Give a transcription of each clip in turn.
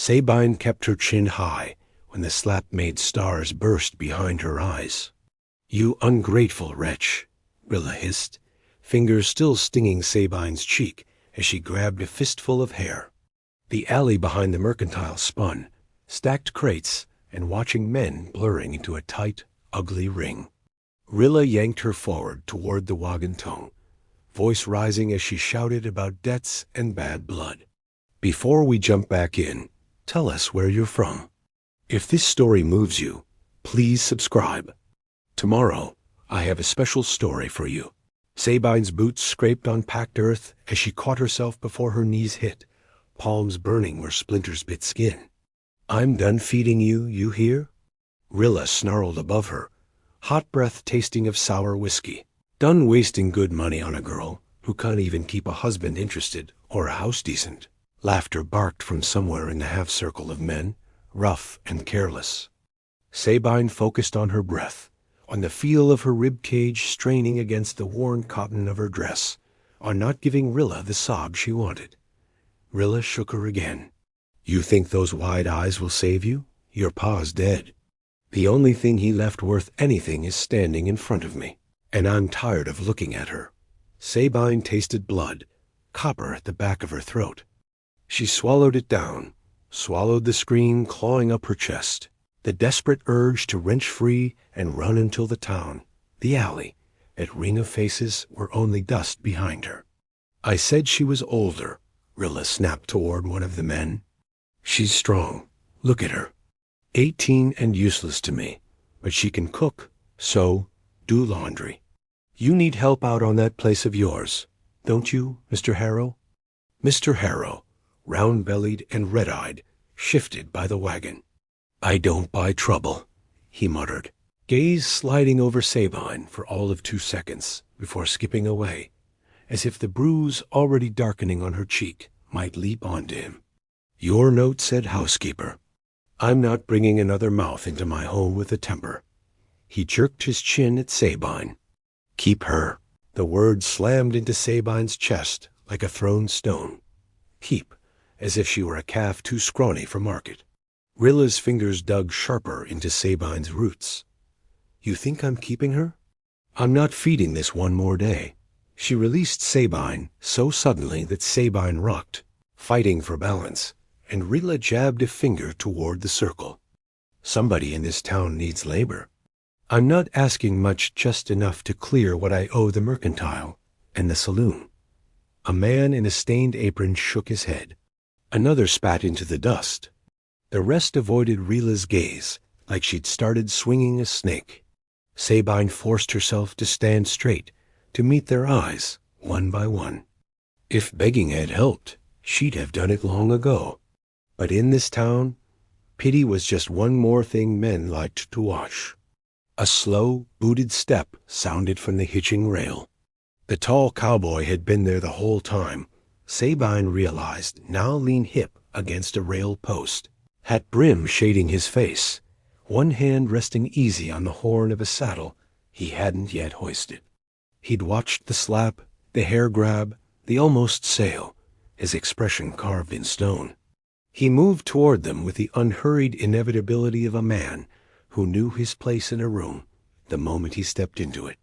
Sabine kept her chin high when the slap made stars burst behind her eyes. "You ungrateful wretch," Rilla hissed, fingers still stinging Sabine's cheek as she grabbed a fistful of hair. The alley behind the mercantile spun, stacked crates and watching men blurring into a tight, ugly ring. Rilla yanked her forward toward the wagon tongue, voice rising as she shouted about debts and bad blood. "Before we jump back in, tell us where you're from. If this story moves you, please subscribe. Tomorrow, I have a special story for you." Sabine's boots scraped on packed earth as she caught herself before her knees hit, palms burning where splinters bit skin. "I'm done feeding you, you hear?" Rilla snarled above her, hot breath tasting of sour whiskey. "Done wasting good money on a girl who can't even keep a husband interested or a house decent." Laughter barked from somewhere in the half-circle of men, rough and careless. Sabine focused on her breath, on the feel of her rib cage straining against the worn cotton of her dress, on not giving Rilla the sob she wanted. Rilla shook her again. "You think those wide eyes will save you? Your pa's dead. The only thing he left worth anything is standing in front of me, and I'm tired of looking at her." Sabine tasted blood, copper at the back of her throat. She swallowed it down, swallowed the scream clawing up her chest, the desperate urge to wrench free and run until the town, the alley, that ring of faces were only dust behind her. "I said she was older," Rilla snapped toward one of the men. "She's strong. Look at her. 18 and useless to me, but she can cook, sew, do laundry. You need help out on that place of yours, don't you, Mr. Harrow?" Mr. Harrow, round-bellied and red-eyed, shifted by the wagon. "I don't buy trouble," he muttered, gaze sliding over Sabine for all of 2 seconds before skipping away, as if the bruise already darkening on her cheek might leap onto him. "Your note said housekeeper. I'm not bringing another mouth into my home with a temper." He jerked his chin at Sabine. "Keep her." The word slammed into Sabine's chest like a thrown stone. Keep, as if she were a calf too scrawny for market. Rilla's fingers dug sharper into Sabine's roots. "You think I'm keeping her? I'm not feeding this one more day." She released Sabine so suddenly that Sabine rocked, fighting for balance, and Rilla jabbed a finger toward the circle. "Somebody in this town needs labor. I'm not asking much, just enough to clear what I owe the mercantile and the saloon." A man in a stained apron shook his head. Another spat into the dust. The rest avoided Rilla's gaze like she'd started swinging a snake. Sabine forced herself to stand straight, to meet their eyes, one by one. If begging had helped, she'd have done it long ago. But in this town, pity was just one more thing men liked to watch. A slow, booted step sounded from the hitching rail. The tall cowboy had been there the whole time, Sabine realized, now lean hip against a rail post, hat brim shading his face, one hand resting easy on the horn of a saddle he hadn't yet hoisted. He'd watched the slap, the hair grab, the almost sail, his expression carved in stone. He moved toward them with the unhurried inevitability of a man who knew his place in a room the moment he stepped into it.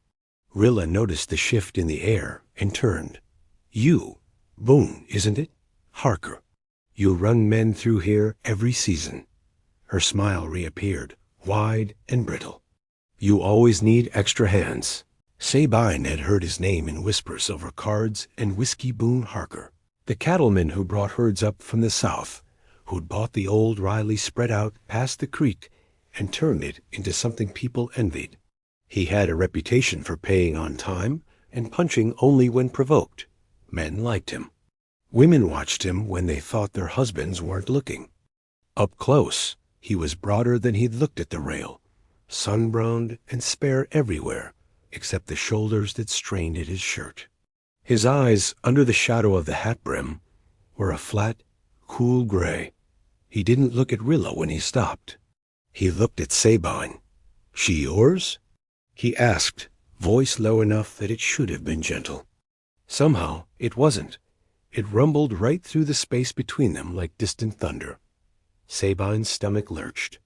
Rilla noticed the shift in the air and turned. "You, Boone, isn't it? Harker. You run men through here every season." Her smile reappeared, wide and brittle. "You always need extra hands." Sabine had heard his name in whispers over cards and whiskey. Boone Harker, the cattleman who brought herds up from the south, who'd bought the old Riley spread out past the creek and turned it into something people envied. He had a reputation for paying on time and punching only when provoked. Men liked him. Women watched him when they thought their husbands weren't looking. Up close, he was broader than he'd looked at the rail, sun-browned and spare everywhere except the shoulders that strained at his shirt. His eyes, under the shadow of the hat brim, were a flat, cool gray. He didn't look at Rilla when he stopped. He looked at Sabine. "She yours?" he asked, voice low enough that it should have been gentle. Somehow it wasn't. It rumbled right through the space between them like distant thunder. Sabine's stomach lurched.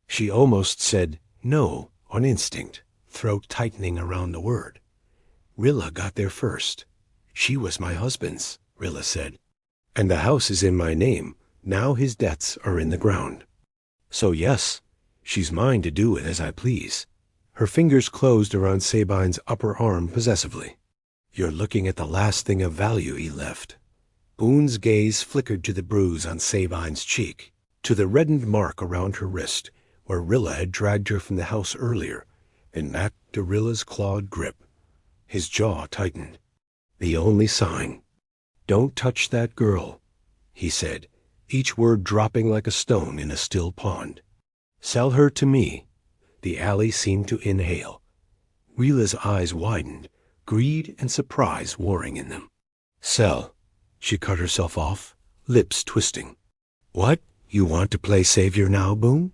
She almost said no on instinct, throat tightening around the word. Rilla got there first. She was my husband's, Rilla said. And the house is in my name. Now his debts are in the ground. So yes, she's mine to do with as I please. Her fingers closed around Sabine's upper arm possessively. You're looking at the last thing of value he left. Boone's gaze flickered to the bruise on Sabine's cheek, to the reddened mark around her wrist, where Rilla had dragged her from the house earlier, and back to Rilla's clawed grip. His jaw tightened. The only sign. Don't touch that girl, he said, each word dropping like a stone in a still pond. Sell her to me. The alley seemed to inhale. Rilla's eyes widened, greed and surprise warring in them. Sell. She cut herself off, lips twisting. What? You want to play savior now, Boone?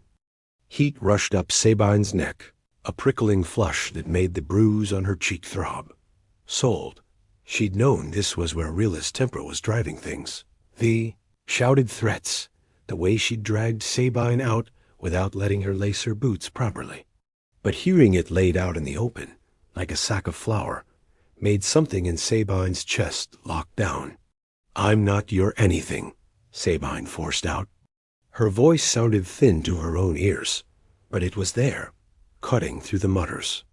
Heat rushed up Sabine's neck, a prickling flush that made the bruise on her cheek throb. Sold. She'd known this was where Rilla's temper was driving things. The shouted threats, the way she'd dragged Sabine out without letting her lace her boots properly. But hearing it laid out in the open, like a sack of flour, made something in Sabine's chest lock down. I'm not your anything, Sabine forced out. Her voice sounded thin to her own ears, but it was there, cutting through the mutters.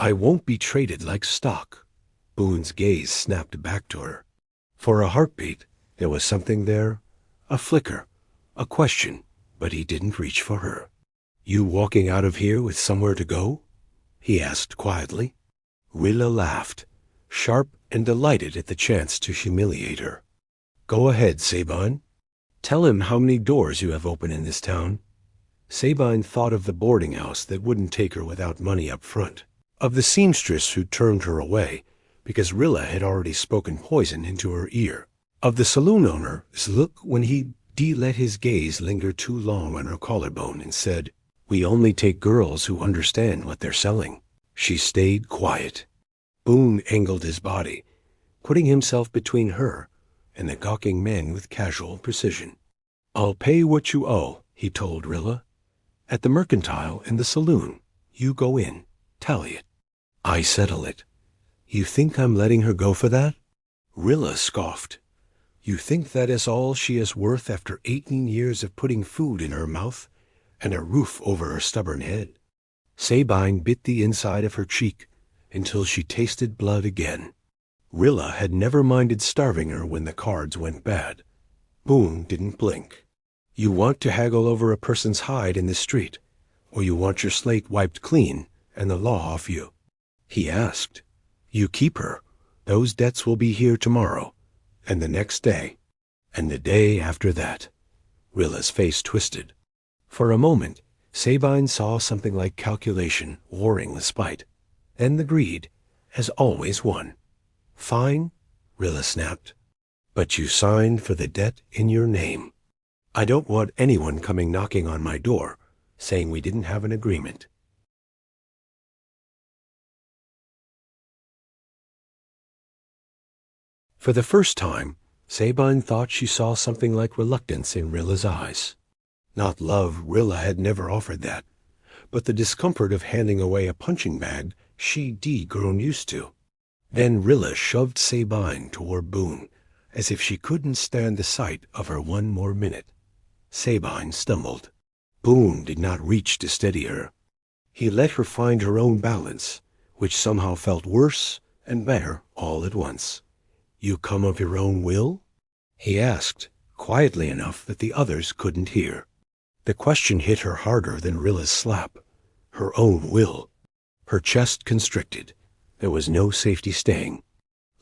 I won't be traded like stock. Boone's gaze snapped back to her. For a heartbeat, there was something there, a flicker, a question, but he didn't reach for her. You walking out of here with somewhere to go? He asked quietly. Rilla laughed, sharp and delighted at the chance to humiliate her. Go ahead, Sabine. Tell him how many doors you have open in this town. Sabine thought of the boarding house that wouldn't take her without money up front, of the seamstress who turned her away because Rilla had already spoken poison into her ear, of the saloon owner's look when he let his gaze linger too long on her collarbone and said, We only take girls who understand what they're selling. She stayed quiet. Boone angled his body, putting himself between her and the gawking men with casual precision. I'll pay what you owe, he told Rilla. At the mercantile and the saloon, you go in, tally it. I settle it. You think I'm letting her go for that? Rilla scoffed. You think that is all she is worth after 18 years of putting food in her mouth and a roof over her stubborn head? Sabine bit the inside of her cheek until she tasted blood again. Rilla had never minded starving her when the cards went bad. Boone didn't blink. You want to haggle over a person's hide in the street, or you want your slate wiped clean and the law off you? He asked. You keep her. Those debts will be here tomorrow, and the next day, and the day after that. Rilla's face twisted. For a moment, Sabine saw something like calculation warring with spite, and the greed, as always, won. Fine, Rilla snapped. But you signed for the debt in your name. I don't want anyone coming knocking on my door, saying we didn't have an agreement. For the first time, Sabine thought she saw something like reluctance in Rilla's eyes. Not love, Rilla had never offered that, but the discomfort of handing away a punching bag she'd grown used to. Then Rilla shoved Sabine toward Boone, as if she couldn't stand the sight of her one more minute. Sabine stumbled. Boone did not reach to steady her. He let her find her own balance, which somehow felt worse and better all at once. You come of your own will? He asked, quietly enough that the others couldn't hear. The question hit her harder than Rilla's slap. Her own will. Her chest constricted. There was no safety staying.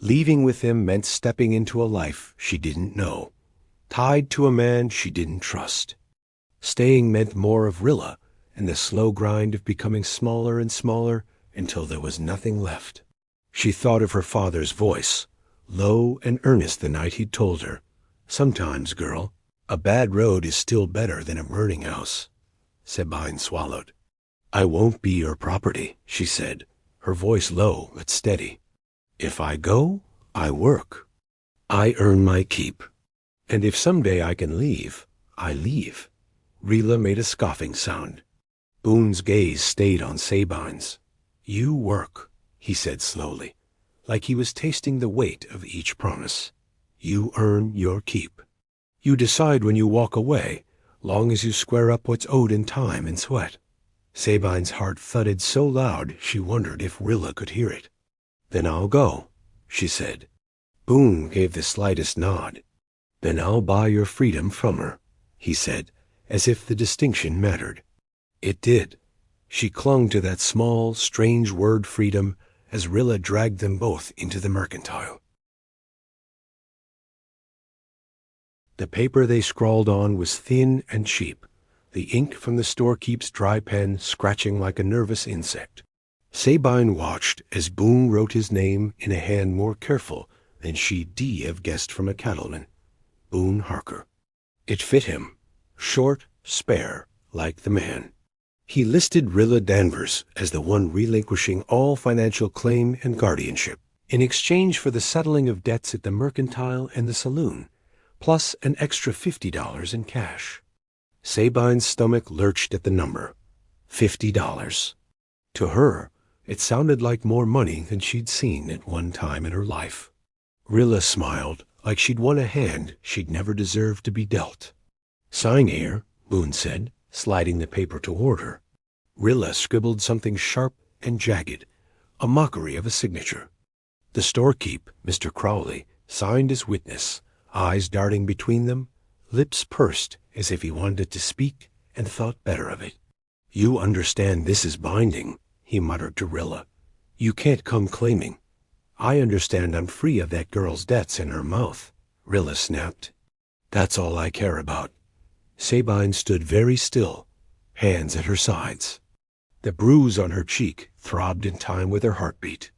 Leaving with him meant stepping into a life she didn't know, tied to a man she didn't trust. Staying meant more of Rilla and the slow grind of becoming smaller and smaller until there was nothing left. She thought of her father's voice, low and earnest the night he'd told her, Sometimes, girl, a bad road is still better than a burning house. Sabine swallowed. I won't be your property, she said, her voice low but steady. If I go, I work. I earn my keep. And if someday I can leave, I leave. Rilla made a scoffing sound. Boone's gaze stayed on Sabine's. "You work," he said slowly, like he was tasting the weight of each promise. "You earn your keep. You decide when you walk away, long as you square up what's owed in time and sweat." Sabine's heart thudded so loud she wondered if Rilla could hear it. "Then I'll go," she said. Boone gave the slightest nod. "Then I'll buy your freedom from her," he said, as if the distinction mattered. It did. She clung to that small, strange word freedom as Rilla dragged them both into the mercantile. The paper they scrawled on was thin and cheap, the ink from the storekeep's dry pen scratching like a nervous insect. Sabine watched as Boone wrote his name in a hand more careful than she'd have guessed from a cattleman. Boone Harker. It fit him. Short, spare, like the man. He listed Rilla Danvers as the one relinquishing all financial claim and guardianship, in exchange for the settling of debts at the mercantile and the saloon, plus an extra $50 in cash. Sabine's stomach lurched at the number. $50. To her, it sounded like more money than she'd seen at one time in her life. Rilla smiled, like she'd won a hand she'd never deserved to be dealt. "Sign here," Boone said, sliding the paper toward her. Rilla scribbled something sharp and jagged, a mockery of a signature. The storekeep, Mr. Crowley, signed as witness, eyes darting between them, lips pursed as if he wanted to speak and thought better of it. "You understand this is binding," he muttered to Rilla. "You can't come claiming." "I understand I'm free of that girl's debts in her mouth," Rilla snapped. "That's all I care about." Sabine stood very still, hands at her sides. The bruise on her cheek throbbed in time with her heartbeat.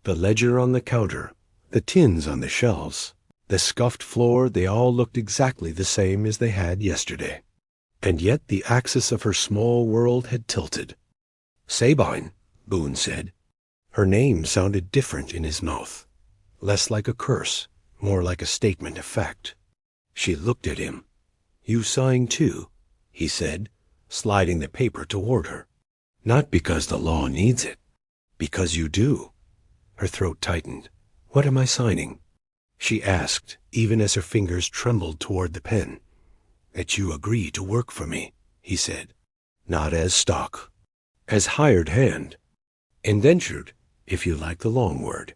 The ledger on the counter, the tins on the shelves, the scuffed floor, they all looked exactly the same as they had yesterday. And yet the axis of her small world had tilted. "Sabine," Boone said. Her name sounded different in his mouth, less like a curse, more like a statement of fact. She looked at him. "You sign too," he said, sliding the paper toward her. "Not because the law needs it. Because you do." Her throat tightened. "What am I signing?" she asked, even as her fingers trembled toward the pen. "That you agree to work for me," he said. "Not as stock. As hired hand. Indentured, if you like the long word.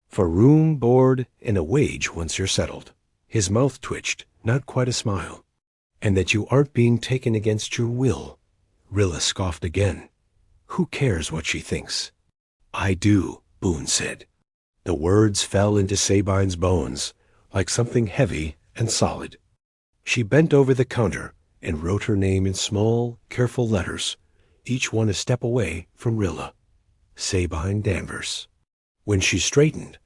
For room, board, and a wage once you're settled." His mouth twitched, not quite a smile. "And that you aren't being taken against your will." Rilla scoffed again. "Who cares what she thinks?" "I do," Boone said. The words fell into Sabine's bones, like something heavy and solid. She bent over the counter and wrote her name in small, careful letters, each one a step away from Rilla. Sabine Danvers. When she straightened,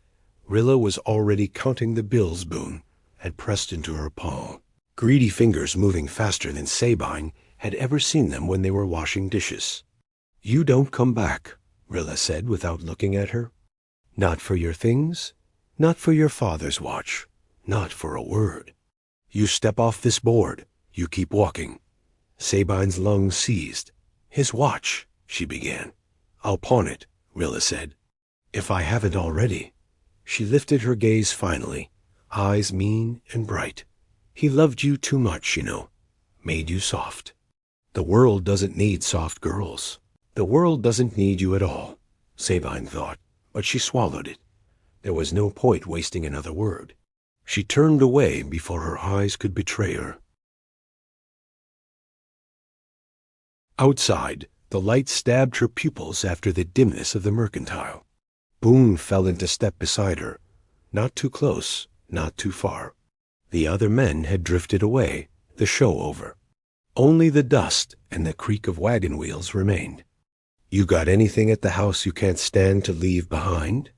Rilla was already counting the bills Boone had pressed into her palm, greedy fingers moving faster than Sabine had ever seen them when they were washing dishes. "You don't come back," Rilla said without looking at her. "Not for your things, not for your father's watch, not for a word. You step off this board, you keep walking." Sabine's lungs seized. "His watch," she began. "I'll pawn it," Rilla said. "If I haven't already." She lifted her gaze finally, eyes mean and bright. "He loved you too much, you know. Made you soft. The world doesn't need soft girls. The world doesn't need you at all," Sabine thought, but she swallowed it. There was no point wasting another word. She turned away before her eyes could betray her. Outside, the light stabbed her pupils after the dimness of the mercantile. Boone fell into step beside her, not too close, not too far. The other men had drifted away, the show over. Only the dust and the creak of wagon wheels remained. "You got anything at the house you can't stand to leave behind?"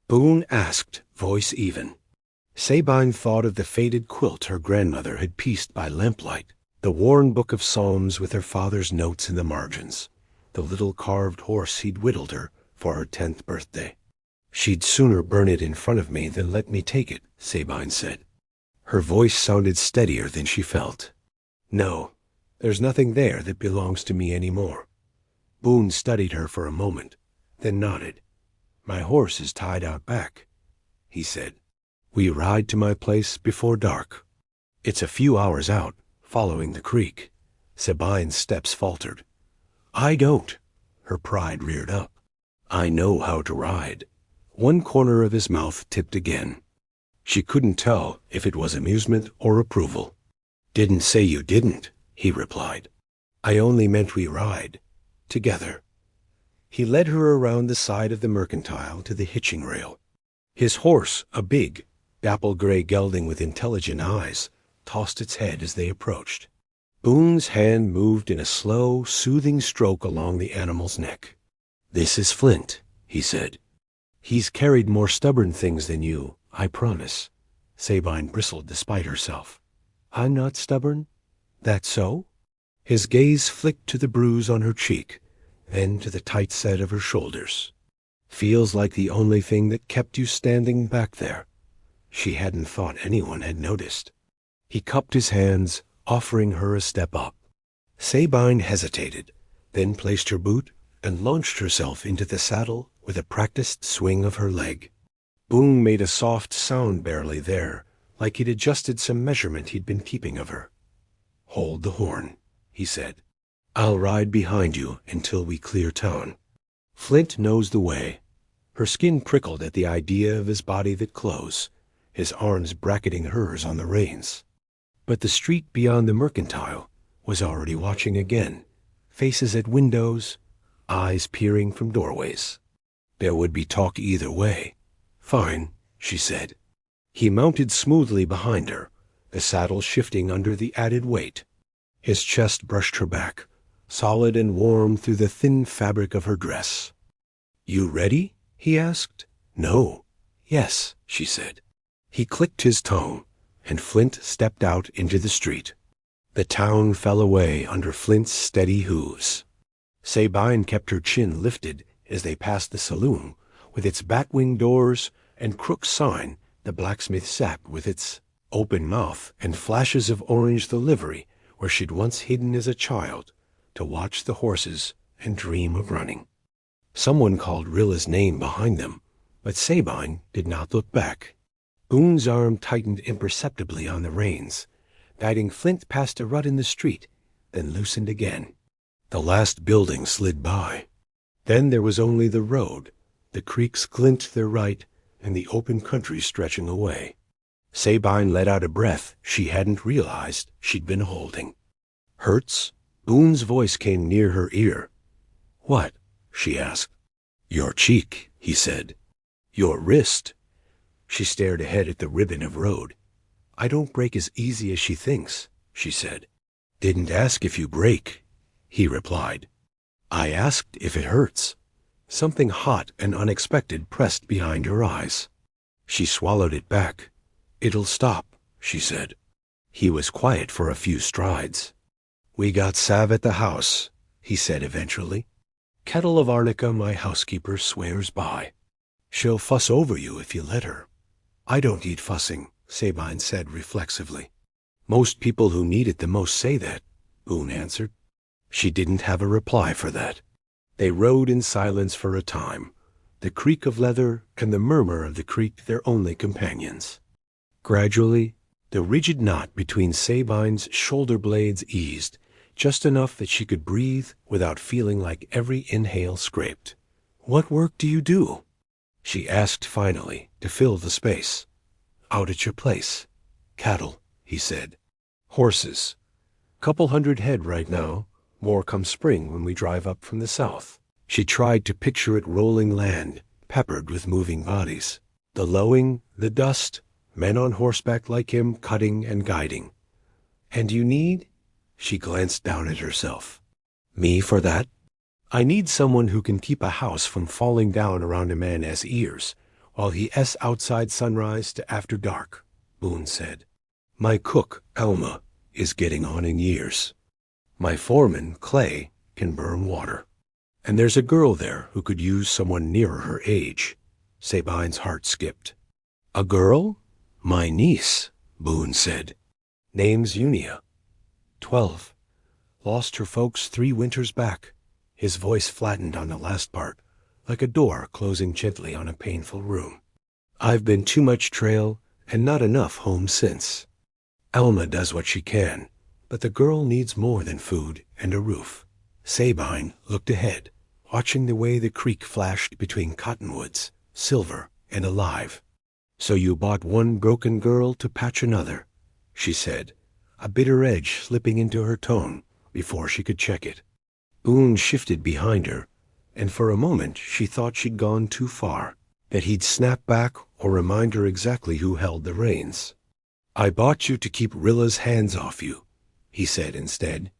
Boone asked, voice even. Sabine thought of the faded quilt her grandmother had pieced by lamplight, the worn book of Psalms with her father's notes in the margins, the little carved horse he'd whittled her for her 10th birthday. "She'd sooner burn it in front of me than let me take it," Sabine said. Her voice sounded steadier than she felt. "No, There's nothing there that belongs to me anymore. Boone studied her for a moment, then nodded. My horse is tied out back, he said. We ride to my place before dark. It's a few hours out, following the creek. Sabine's steps faltered. I don't. Her pride reared up. I know how to ride. One corner of his mouth tipped again. She couldn't tell if it was amusement or approval. Didn't say you didn't, he replied. I only meant we ride. Together. He led her around the side of the mercantile to the hitching rail. His horse, a big, dapple-gray gelding with intelligent eyes, tossed its head as they approached. Boone's hand moved in a slow, soothing stroke along the animal's neck. This is Flint, he said. He's carried more stubborn things than you, I promise. Sabine bristled despite herself. I'm not stubborn? That so? His gaze flicked to the bruise on her cheek, then to the tight set of her shoulders. Feels like the only thing that kept you standing back there. She hadn't thought anyone had noticed. He cupped his hands, offering her a step up. Sabine hesitated, then placed her boot and launched herself into the saddle with a practiced swing of her leg. Boone made a soft sound barely there, like he'd adjusted some measurement he'd been keeping of her. Hold the horn, he said. I'll ride behind you until we clear town. Flint knows the way. Her skin prickled at the idea of his body that close, his arms bracketing hers on the reins. But the street beyond the mercantile was already watching again, faces at windows, eyes peering from doorways. There would be talk either way. Fine, she said. He mounted smoothly behind her, the saddle shifting under the added weight. His chest brushed her back, solid and warm through the thin fabric of her dress. You ready? He asked. No. Yes, she said. He clicked his tongue, and Flint stepped out into the street. The town fell away under Flint's steady hooves. Sabine kept her chin lifted as they passed the saloon, with its bat-wing doors and crooked sign the blacksmith sat with its open mouth and flashes of orange the livery where she'd once hidden as a child to watch the horses and dream of running. Someone called Rilla's name behind them, but Sabine did not look back. Boone's arm tightened imperceptibly on the reins, guiding Flint past a rut in the street, then loosened again. The last building slid by. Then there was only the road, the creek's glint to their right, and the open country stretching away. Sabine let out a breath she hadn't realized she'd been holding. Hurts? Boone's voice came near her ear. What? She asked. Your cheek, he said. Your wrist. She stared ahead at the ribbon of road. I don't break as easy as she thinks, she said. Didn't ask if you break, he replied. I asked if it hurts. Something hot and unexpected pressed behind her eyes. She swallowed it back. It'll stop, she said. He was quiet for a few strides. We got salve at the house, he said eventually. Kettle of arnica my housekeeper swears by. She'll fuss over you if you let her. I don't need fussing, Sabine said reflexively. Most people who need it the most say that, Boone answered. She didn't have a reply for that. They rode in silence for a time, the creak of leather and the murmur of the creek their only companions. Gradually, the rigid knot between Sabine's shoulder blades eased, just enough that she could breathe without feeling like every inhale scraped. What work do you do? She asked finally, to fill the space. Out at your place. Cattle, he said. Horses. Couple hundred head right now. More come spring when we drive up from the south. She tried to picture it rolling land, peppered with moving bodies. The lowing, the dust, men on horseback like him cutting and guiding. And you need? She glanced down at herself. Me for that? I need someone who can keep a house from falling down around a man as ears, while he outside sunrise to after dark, Boone said. My cook, Alma, is getting on in years. My foreman, Clay, can burn water. And there's a girl there who could use someone nearer her age. Sabine's heart skipped. A girl? My niece, Boone said. Name's Unia. 12. Lost her folks 3 winters back. His voice flattened on the last part, like a door closing gently on a painful room. I've been too much trail and not enough home since. Alma does what she can, but the girl needs more than food and a roof. Sabine looked ahead, watching the way the creek flashed between cottonwoods, silver and alive. So you bought one broken girl to patch another, she said, a bitter edge slipping into her tone before she could check it. Boone shifted behind her, and for a moment she thought she'd gone too far, that he'd snap back or remind her exactly who held the reins. I bought you to keep Rilla's hands off you, he said instead.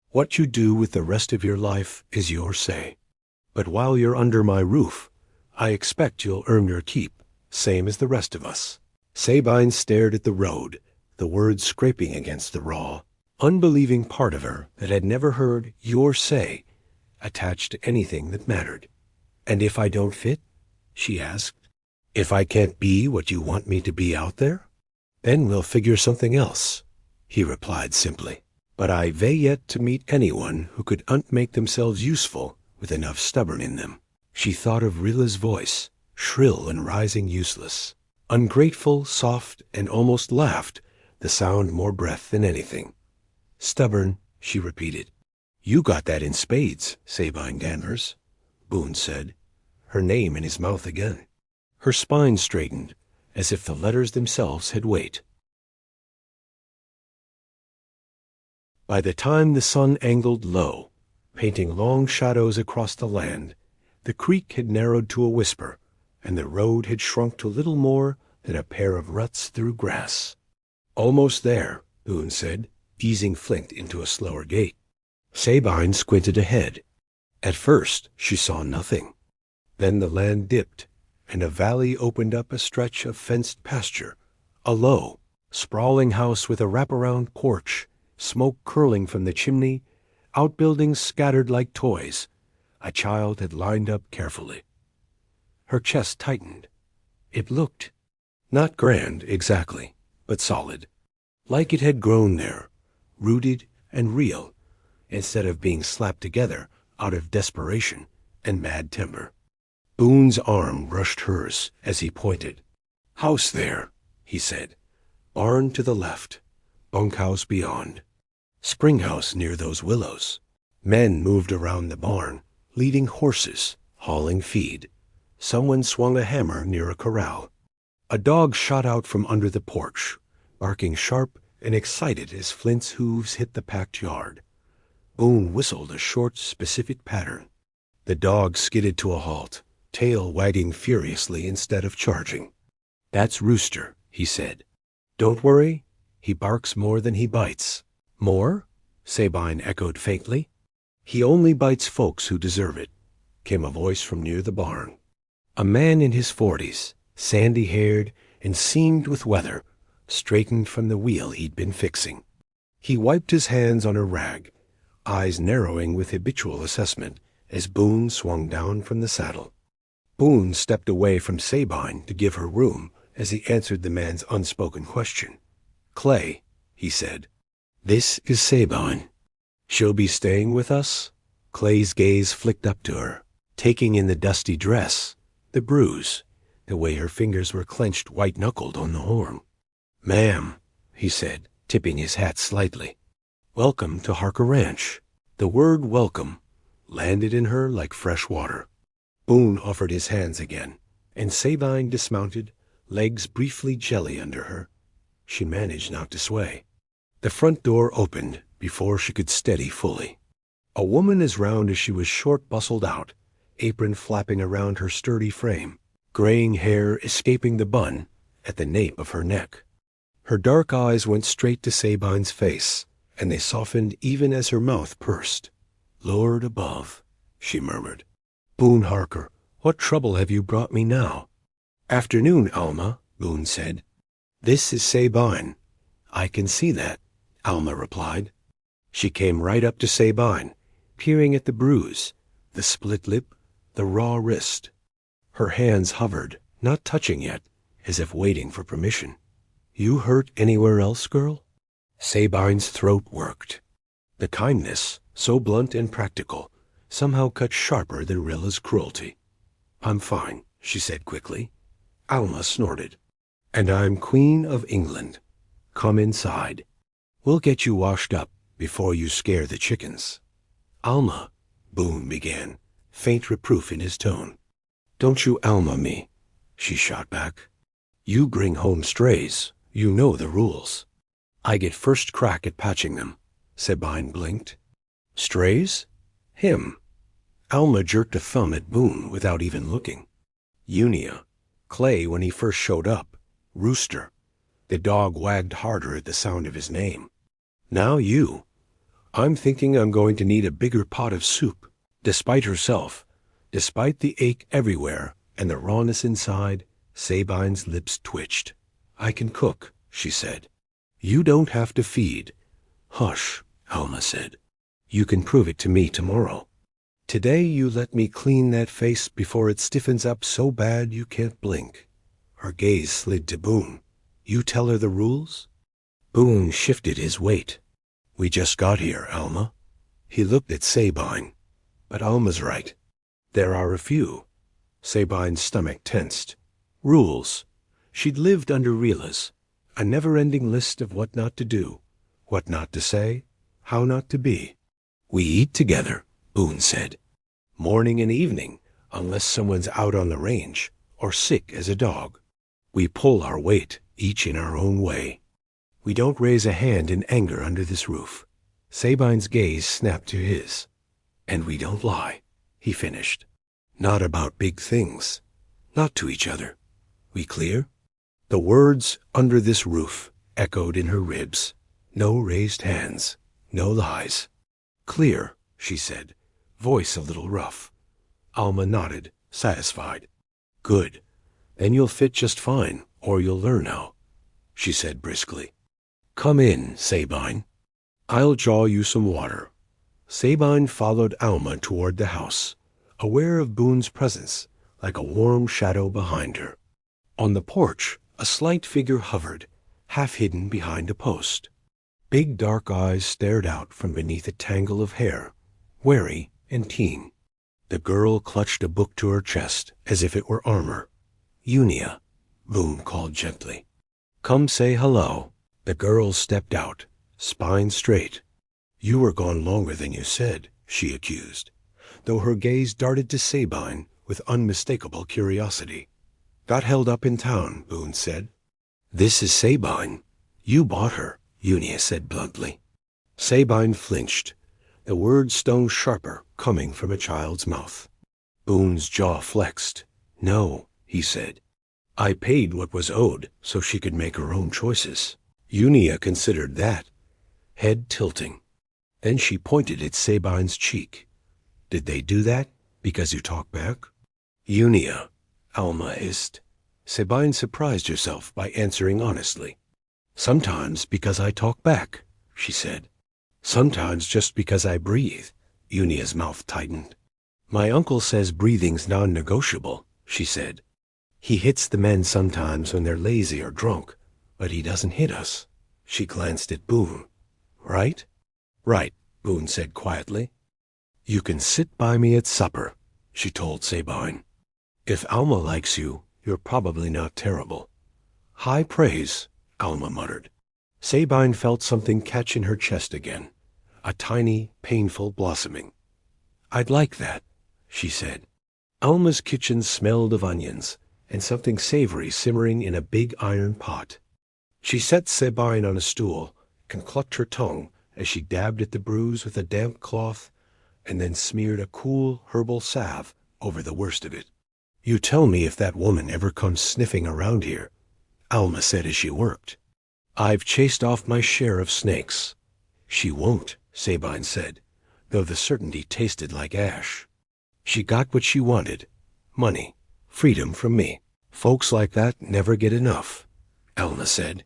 What you do with the rest of your life is your say. But while you're under my roof, I expect you'll earn your keep, same as the rest of us. Sabine stared at the road, the words scraping against the raw, unbelieving part of her that had never heard your say attached to anything that mattered. And if I don't fit? She asked. If I can't be what you want me to be out there? Then we'll figure something else, he replied simply. But I've yet to meet anyone who could make themselves useful with enough stubborn in them. She thought of Rilla's voice, shrill and rising useless, ungrateful, soft, and almost laughed, the sound more breath than anything. Stubborn, she repeated. You got that in spades, Sabine Danvers, Boone said, her name in his mouth again. Her spine straightened, as if the letters themselves had weight. By the time the sun angled low, painting long shadows across the land, the creek had narrowed to a whisper, and the road had shrunk to little more than a pair of ruts through grass. Almost there, Boone said, easing Flint into a slower gait. Sabine squinted ahead. At first she saw nothing. Then the land dipped, and a valley opened up a stretch of fenced pasture, a low, sprawling house with a wraparound porch, smoke curling from the chimney, outbuildings scattered like toys. A child had lined up carefully. Her chest tightened. It looked not grand exactly, but solid, like it had grown there, rooted and real, instead of being slapped together out of desperation and mad temper. Boone's arm brushed hers as he pointed. House there, he said. Barn to the left, bunkhouse beyond. Springhouse near those willows. Men moved around the barn, leading horses, hauling feed. Someone swung a hammer near a corral. A dog shot out from under the porch, barking sharp and excited as Flint's hooves hit the packed yard. Boone whistled a short, specific pattern. The dog skidded to a halt, tail wagging furiously instead of charging. That's Rooster, he said. Don't worry, he barks more than he bites. More? Sabine echoed faintly. He only bites folks who deserve it, came a voice from near the barn. A man in his 40s, sandy-haired and seamed with weather, straightened from the wheel he'd been fixing. He wiped his hands on a rag, eyes narrowing with habitual assessment as Boone swung down from the saddle. Boone stepped away from Sabine to give her room as he answered the man's unspoken question. Clay, he said. This is Sabine. She'll be staying with us? Clay's gaze flicked up to her, taking in the dusty dress, the bruise, the way her fingers were clenched white-knuckled on the horn. Ma'am, he said, tipping his hat slightly. Welcome to Harker Ranch. The word welcome landed in her like fresh water. Boone offered his hands again, and Sabine dismounted, legs briefly jelly under her. She managed not to sway. The front door opened before she could steady fully. A woman as round as she was short bustled out, apron flapping around her sturdy frame, graying hair escaping the bun at the nape of her neck. Her dark eyes went straight to Sabine's face, and they softened even as her mouth pursed. Lord above, she murmured. Boone Harker, what trouble have you brought me now? Afternoon, Alma, Boone said. This is Sabine. I can see that, Alma replied. She came right up to Sabine, peering at the bruise, the split lip, the raw wrist. Her hands hovered, not touching yet, as if waiting for permission. You hurt anywhere else, girl? Sabine's throat worked. The kindness, so blunt and practical, somehow cut sharper than Rilla's cruelty. "I'm fine," she said quickly. Alma snorted. "And I'm Queen of England. Come inside. We'll get you washed up before you scare the chickens." "Alma," Boone began, faint reproof in his tone. "Don't you Alma me," she shot back. "You bring home strays. You know the rules." "I get first crack at patching them," Sabine blinked. "Strays? Him." Alma jerked a thumb at Boone without even looking. "Unia. Clay when he first showed up. Rooster." The dog wagged harder at the sound of his name. "Now you. I'm thinking I'm going to need a bigger pot of soup." Despite herself, despite the ache everywhere and the rawness inside, Sabine's lips twitched. "I can cook," she said. "You don't have to feed." "Hush," Alma said. "You can prove it to me tomorrow. Today you let me clean that face before it stiffens up so bad you can't blink." Her gaze slid to Boone. "You tell her the rules?" Boone shifted his weight. "We just got here, Alma." He looked at Sabine. "But Alma's right. There are a few." Sabine's stomach tensed. Rules. She'd lived under Rilla's. A never-ending list of what not to do, what not to say, how not to be. "We eat together," Boone said. "Morning and evening, unless someone's out on the range, or sick as a dog. We pull our weight, each in our own way. We don't raise a hand in anger under this roof." Sabine's gaze snapped to his. "And we don't lie," he finished. "Not about big things. Not to each other. We clear?" The words, "under this roof," echoed in her ribs. No raised hands. No lies. "Clear," she said, voice a little rough. Alma nodded, satisfied. "Good. Then you'll fit just fine, or you'll learn how," she said briskly. "Come in, Sabine. I'll draw you some water." Sabine followed Alma toward the house, aware of Boone's presence, like a warm shadow behind her. On the porch, a slight figure hovered, half hidden behind a post. Big dark eyes stared out from beneath a tangle of hair, wary and keen. The girl clutched a book to her chest as if it were armor. "Unia," Boone called gently. "Come say hello." The girl stepped out, spine straight. "You were gone longer than you said," she accused, though her gaze darted to Sabine with unmistakable curiosity. "Got held up in town," Boone said. "This is Sabine. You bought her," Unia said bluntly. Sabine flinched. The words stung sharper, coming from a child's mouth. Boone's jaw flexed. "No," he said. "I paid what was owed so she could make her own choices." Unia considered that, head tilting. Then she pointed at Sabine's cheek. "Did they do that because you talk back?" "Unia," Alma hissed. Sabine surprised herself by answering honestly. "Sometimes because I talk back," she said. "Sometimes just because I breathe." Unia's mouth tightened. "My uncle says breathing's non-negotiable," she said. "He hits the men sometimes when they're lazy or drunk, but he doesn't hit us." She glanced at Boone. "Right?" "Right," Boone said quietly. "You can sit by me at supper," she told Sabine. "If Alma likes you, you're probably not terrible." "High praise," Alma muttered. Sabine felt something catch in her chest again, a tiny, painful blossoming. "I'd like that," she said. Alma's kitchen smelled of onions and something savory simmering in a big iron pot. She set Sabine on a stool and clucked her tongue as she dabbed at the bruise with a damp cloth and then smeared a cool herbal salve over the worst of it. "You tell me if that woman ever comes sniffing around here," Alma said as she worked. "I've chased off my share of snakes." "She won't," Sabine said, though the certainty tasted like ash. "She got what she wanted. Money. Freedom from me. Folks like that never get enough," Alma said.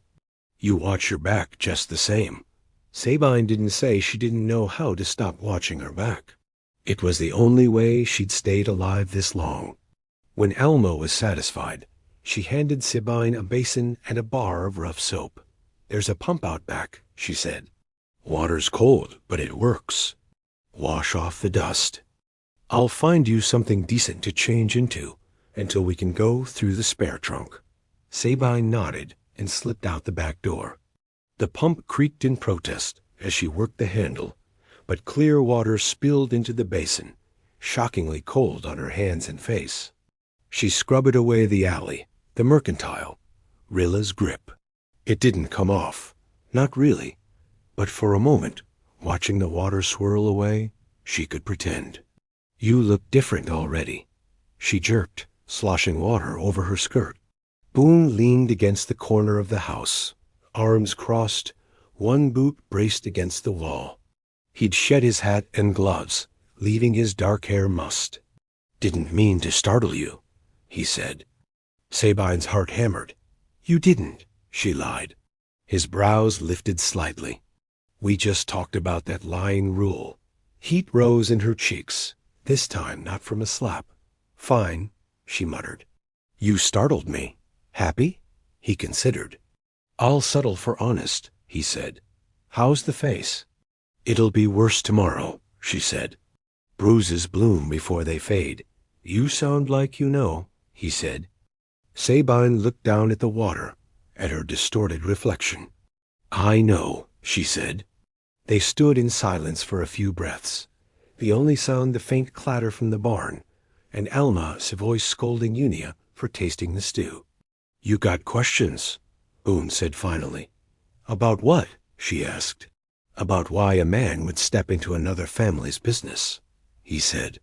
"You watch your back just the same." Sabine didn't say she didn't know how to stop watching her back. It was the only way she'd stayed alive this long. When Alma was satisfied, she handed Sabine a basin and a bar of rough soap. "There's a pump out back," she said. Water's cold, but it works. Wash off the dust. I'll find you something decent to change into until we can go through the spare trunk." Sabine nodded and slipped out the back door. The pump creaked in protest as she worked the handle, but clear water spilled into the basin, shockingly cold on her hands and face. She scrubbed away the alley, the mercantile, Rilla's grip. It didn't come off, not really, but for a moment, watching the water swirl away, she could pretend. "You look different already." She jerked, sloshing water over her skirt. Boone leaned against the corner of the house, arms crossed, one boot braced against the wall. He'd shed his hat and gloves, leaving his dark hair mussed. "Didn't mean to startle you," he said. Sabine's heart hammered. "You didn't," she lied. His brows lifted slightly. "We just talked about that lying rule." Heat rose in her cheeks, this time not from a slap. "Fine," she muttered. "You startled me. Happy?" He considered. "I'll settle for honest," he said. "How's the face?" "It'll be worse tomorrow," she said. "Bruises bloom before they fade." "You sound like you know," he said. Sabine looked down at the water, at her distorted reflection. "I know," she said. They stood in silence for a few breaths, the only sound the faint clatter from the barn, and Alma's voice scolding Unia for tasting the stew. "You got questions?" Boone said finally. "About what?" she asked. "About why a man would step into another family's business," he said.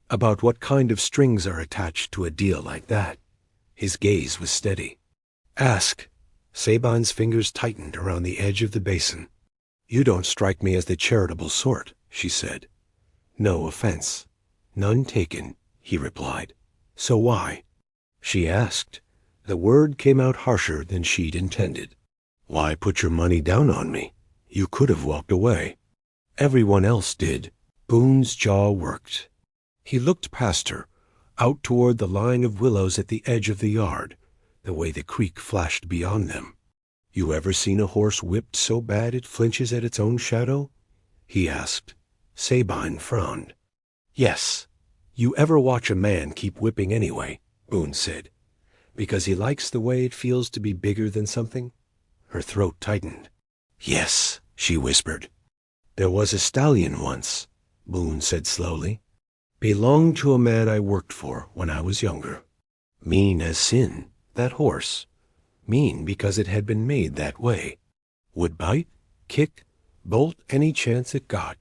"About what kind of strings are attached to a deal like that." His gaze was steady. "Ask." Sabine's fingers tightened around the edge of the basin. "You don't strike me as the charitable sort," she said. "No offense." "None taken," he replied. "So why?" She asked. The word came out harsher than she'd intended. "Why put your money down on me? You could have walked away." "Everyone else did." Boone's jaw worked. He looked past her, out toward the line of willows at the edge of the yard, the way the creek flashed beyond them. "You ever seen a horse whipped so bad it flinches at its own shadow?" he asked. Sabine frowned. "Yes. You ever watch a man keep whipping anyway?" Boone said. "Because he likes the way it feels to be bigger than something?" Her throat tightened. "Yes," she whispered. "There was a stallion once," Boone said slowly. "Belonged to a man I worked for when I was younger. Mean as sin, that horse. Mean because it had been made that way. Would bite, kick, bolt any chance it got.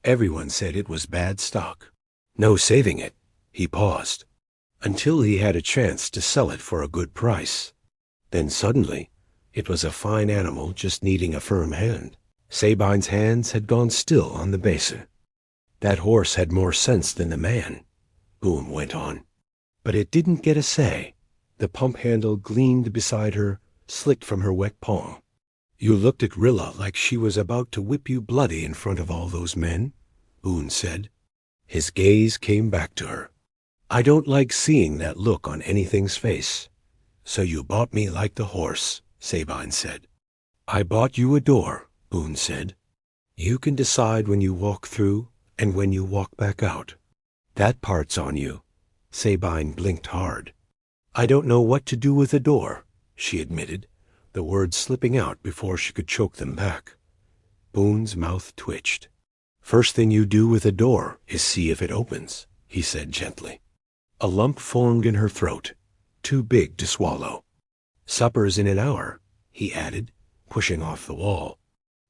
Everyone said it was bad stock. No saving it." He paused. "Until he had a chance to sell it for a good price. Then suddenly, it was a fine animal just needing a firm hand." Sabine's hands had gone still on the basin. "That horse had more sense than the man," Boone went on. "But it didn't get a say." The pump handle gleamed beside her, slicked from her wet palm. "You looked at Rilla like she was about to whip you bloody in front of all those men," Boone said. His gaze came back to her. "I don't like seeing that look on anything's face." "So you bought me like the horse," Sabine said. "I bought you a door," Boone said. "You can decide when you walk through and when you walk back out. That part's on you." Sabine blinked hard. "I don't know what to do with a door," she admitted, the words slipping out before she could choke them back. Boone's mouth twitched. "First thing you do with a door is see if it opens," he said gently. A lump formed in her throat, too big to swallow. "Supper's in an hour," he added, pushing off the wall.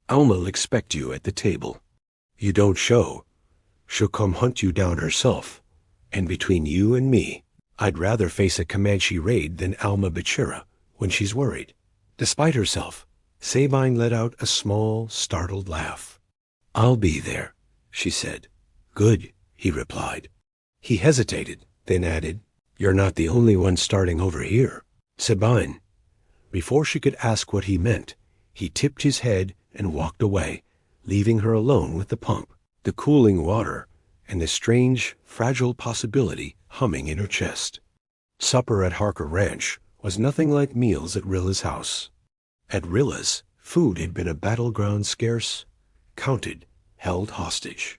"Alma'll expect you at the table. You don't show. She'll come hunt you down herself. And between you and me, I'd rather face a Comanche raid than Alma Bechira when she's worried." Despite herself, Sabine let out a small, startled laugh. "I'll be there," she said. "Good," he replied. He hesitated, then added, "You're not the only one starting over here." "Sabine." Before she could ask what he meant, he tipped his head and walked away, leaving her alone with the pump, the cooling water, and the strange, fragile possibility humming in her chest. Supper at Harker Ranch was nothing like meals at Rilla's house. At Rilla's, food had been a battleground scarce, counted, held hostage.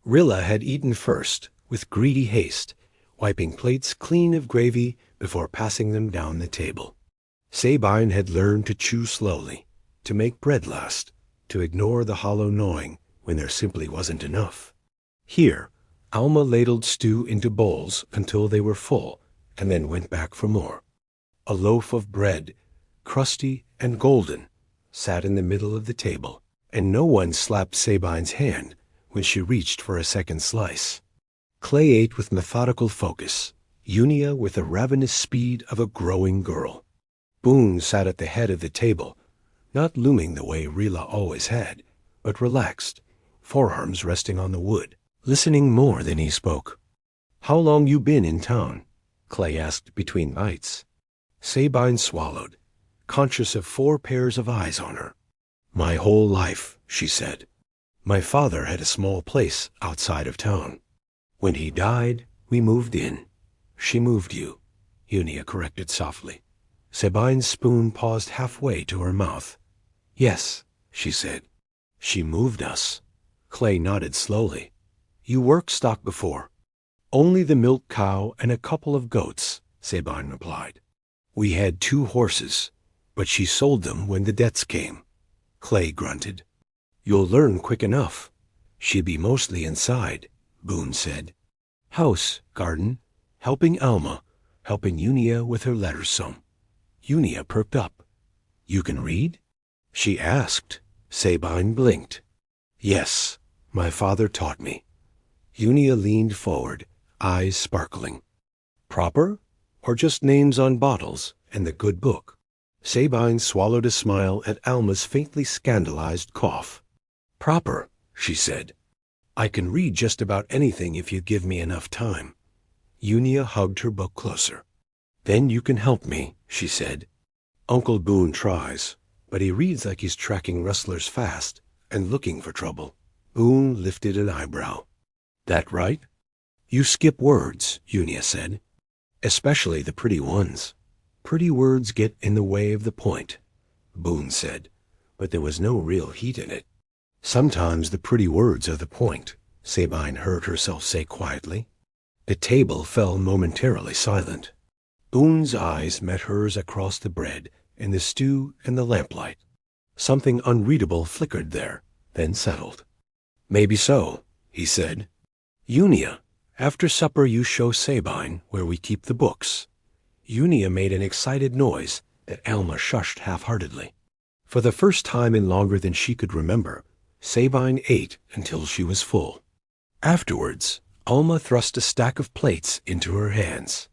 Rilla had eaten first, with greedy haste, wiping plates clean of gravy before passing them down the table. Sabine had learned to chew slowly, to make bread last, to ignore the hollow gnawing when there simply wasn't enough. Here, Alma ladled stew into bowls until they were full, and then went back for more. A loaf of bread, crusty and golden, sat in the middle of the table, and no one slapped Sabine's hand when she reached for a second slice. Clay ate with methodical focus, Unia with the ravenous speed of a growing girl. Boone sat at the head of the table, not looming the way Rilla always had, but relaxed, forearms resting on the wood, listening more than he spoke. "How long you been in town?" Clay asked between bites. Sabine swallowed, conscious of 4 pairs of eyes on her. "My whole life," she said. "My father had a small place outside of town. When he died, we moved in." "She moved you," Unia corrected softly. Sabine's spoon paused halfway to her mouth. "Yes," she said. "She moved us." Clay nodded slowly. "You worked stock before?" "Only the milk cow and a couple of goats," Sabine replied. "We had 2 horses, but she sold them when the debts came." Clay grunted. "You'll learn quick enough. She'd be mostly inside," Boone said. "House, garden, helping Alma, helping Unia with her letters some." Unia perked up. "You can read?" she asked. Sabine blinked. "Yes, my father taught me." Unia leaned forward, eyes sparkling. "Proper, or just names on bottles and the good book?" Sabine swallowed a smile at Alma's faintly scandalized cough. "Proper," she said. "I can read just about anything if you give me enough time." Unia hugged her book closer. "Then you can help me," she said. "Uncle Boone tries, but he reads like he's tracking rustlers fast and looking for trouble." Boone lifted an eyebrow. "That right?" "You skip words," Unia said. "Especially the pretty ones. Pretty words get in the way of the point," Boone said, but there was no real heat in it. "Sometimes the pretty words are the point," Sabine heard herself say quietly. The table fell momentarily silent. Boone's eyes met hers across the bread and the stew and the lamplight. Something unreadable flickered there, then settled. "Maybe so," he said. "Unia, after supper you show Sabine where we keep the books." Unia made an excited noise that Alma shushed half-heartedly. For the first time in longer than she could remember, Sabine ate until she was full. Afterwards, Alma thrust a stack of plates into her hands.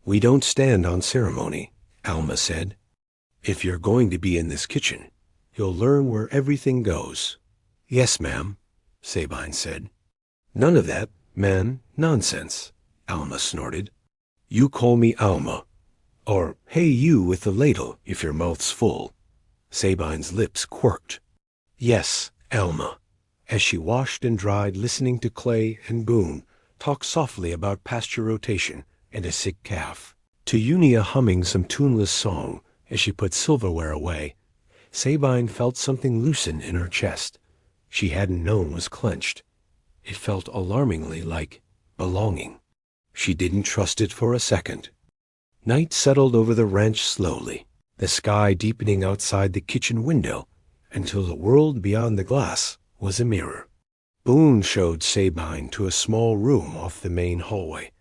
"We don't stand on ceremony," Alma said. "If you're going to be in this kitchen, you'll learn where everything goes." "Yes, ma'am," Sabine said. "None of that, ma'am, nonsense," Alma snorted. "You call me Alma. Or, hey, you with the ladle, if your mouth's full." Sabine's lips quirked. "Yes, Alma," as she washed and dried listening to Clay and Boone talk softly about pasture rotation and a sick calf. To Unia humming some tuneless song as she put silverware away, Sabine felt something loosen in her chest she hadn't known was clenched. It felt alarmingly like belonging. She didn't trust it for a second. Night settled over the ranch slowly, the sky deepening outside the kitchen window until the world beyond the glass was a mirror. Boone showed Sabine to a small room off the main hallway.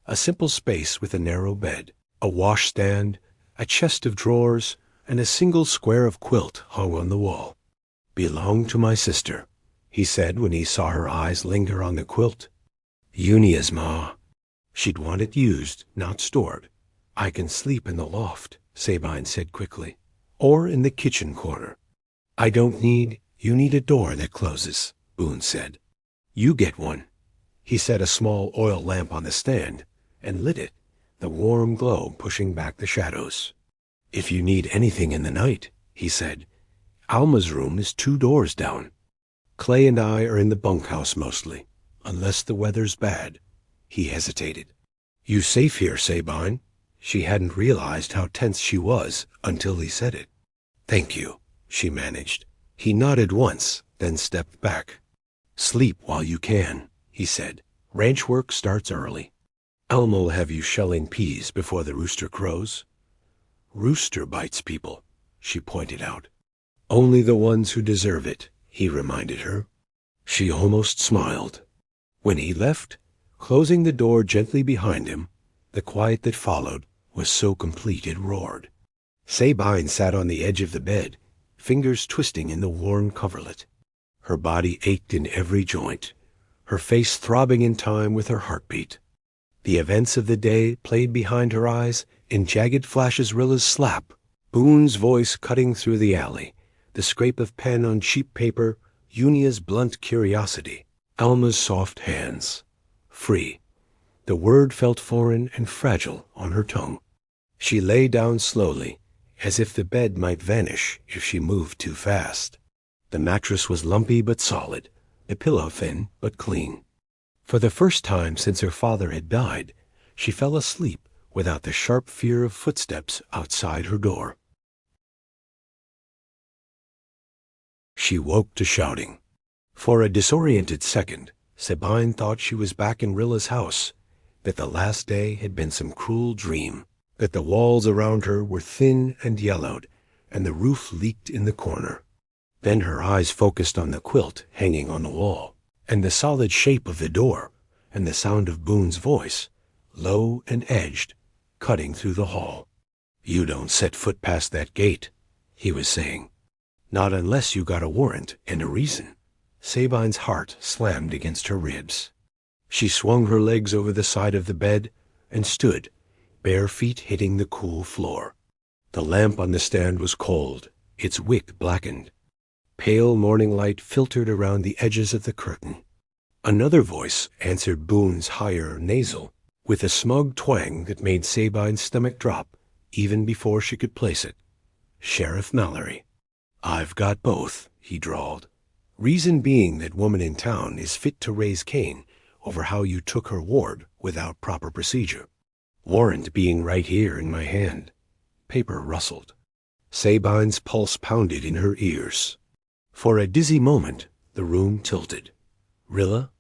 A simple space with a narrow bed, a washstand, a chest of drawers, and a single square of quilt hung on the wall. "Belonged to my sister," he said when he saw her eyes linger on the quilt. "Unia's ma. She'd want it used, not stored. I can sleep in the loft," Sabine said quickly, "or in the kitchen corner." You need a door that closes," Boone said. "You get one." He set a small oil lamp on the stand and lit it, the warm glow pushing back the shadows. "If you need anything in the night," he said, "Alma's room is 2 doors down. Clay and I are in the bunkhouse mostly, unless the weather's bad." He hesitated. "You safe here, Sabine?" She hadn't realized how tense she was until he said it. "Thank you," she managed. He nodded once, then stepped back. "Sleep while you can," he said. "Ranch work starts early. Alma'll have you shelling peas before the rooster crows." "Rooster bites people," she pointed out. "Only the ones who deserve it," he reminded her. She almost smiled. When he left, closing the door gently behind him, the quiet that followed was so complete it roared. Sabine sat on the edge of the bed, fingers twisting in the worn coverlet. Her body ached in every joint, her face throbbing in time with her heartbeat. The events of the day played behind her eyes in jagged flashes. Rilla's slap, Boone's voice cutting through the alley, the scrape of pen on cheap paper, Unia's blunt curiosity, Alma's soft hands. Free. The word felt foreign and fragile on her tongue. She lay down slowly, as if the bed might vanish if she moved too fast. The mattress was lumpy but solid, the pillow thin but clean. For the first time since her father had died, she fell asleep without the sharp fear of footsteps outside her door. She woke to shouting. For a disoriented second, Sabine thought she was back in Rilla's house, that the last day had been some cruel dream, that the walls around her were thin and yellowed, and the roof leaked in the corner. Then her eyes focused on the quilt hanging on the wall, and the solid shape of the door, and the sound of Boone's voice, low and edged, cutting through the hall. "You don't set foot past that gate," he was saying. "Not unless you got a warrant and a reason." Sabine's heart slammed against her ribs. She swung her legs over the side of the bed and stood, bare feet hitting the cool floor. The lamp on the stand was cold, its wick blackened. Pale morning light filtered around the edges of the curtain. Another voice answered Boone's higher nasal, with a smug twang that made Sabine's stomach drop even before she could place it. "Sheriff Mallory." "I've got both," he drawled. "Reason being that woman in town is fit to raise Cain over how you took her ward without proper procedure. Warrant being right here in my hand." Paper rustled. Sabine's pulse pounded in her ears. For a dizzy moment, the room tilted. Rilla?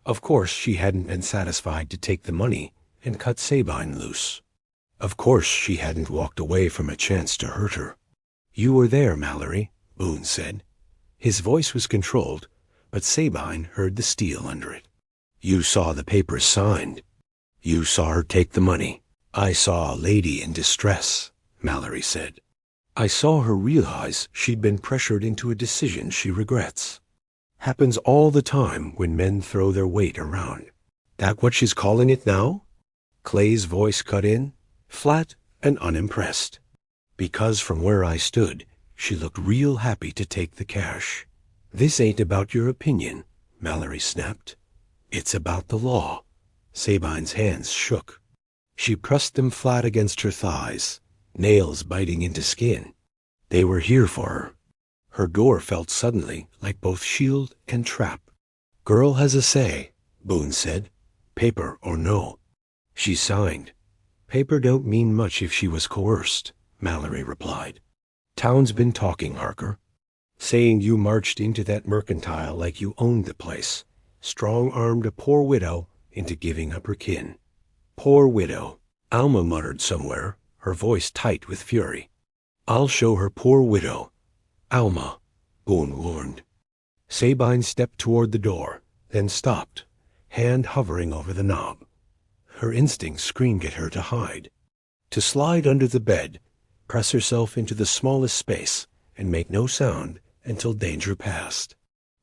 Of course she hadn't been satisfied to take the money and cut Sabine loose. Of course she hadn't walked away from a chance to hurt her. "You were there, Mallory," Boone said. His voice was controlled, but Sabine heard the steel under it. "You saw the papers signed. You saw her take the money." "I saw a lady in distress," Mallory said. "I saw her realize she'd been pressured into a decision she regrets. Happens all the time when men throw their weight around." "That what she's calling it now?" Clay's voice cut in, flat and unimpressed. "Because from where I stood, she looked real happy to take the cash." "This ain't about your opinion," Mallory snapped. "It's about the law." Sabine's hands shook. She pressed them flat against her thighs, nails biting into skin. They were here for her. Her door felt suddenly like both shield and trap. "Girl has a say," Boone said. "Paper or no." She signed. "Paper don't mean much if she was coerced," Mallory replied. "Town's been talking, Harker. Saying you marched into that mercantile like you owned the place, strong-armed a poor widow into giving up her kin." "Poor widow," Alma muttered somewhere, her voice tight with fury. "I'll show her poor widow." "Alma," Boone warned. Sabine stepped toward the door, then stopped, hand hovering over the knob. Her instinct screamed at her to hide, to slide under the bed, press herself into the smallest space, and make no sound until danger passed.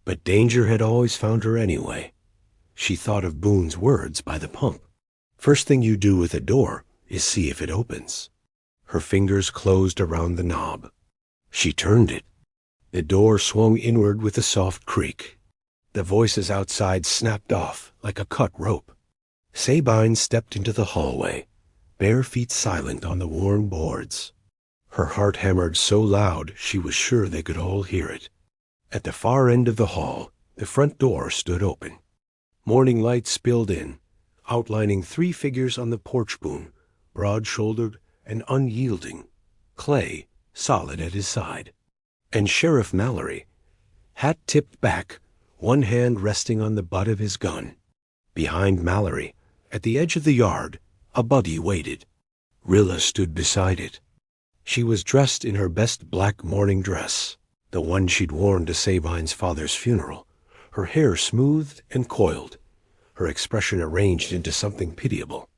But danger had always found her anyway. She thought of Boone's words by the pump. First thing you do with a door is see if it opens. Her fingers closed around the knob. She turned it. The door swung inward with a soft creak. The voices outside snapped off like a cut rope. Sabine stepped into the hallway, bare feet silent on the worn boards. Her heart hammered so loud she was sure they could all hear it. At the far end of the hall, the front door stood open. Morning light spilled in, outlining 3 figures on the porch boom, broad-shouldered and unyielding, Clay solid at his side, and Sheriff Mallory, hat tipped back, one hand resting on the butt of his gun. Behind Mallory, at the edge of the yard, a buggy waited. Rilla stood beside it. She was dressed in her best black morning dress, the one she'd worn to Sabine's father's funeral, her hair smoothed and coiled, her expression arranged into something pitiable.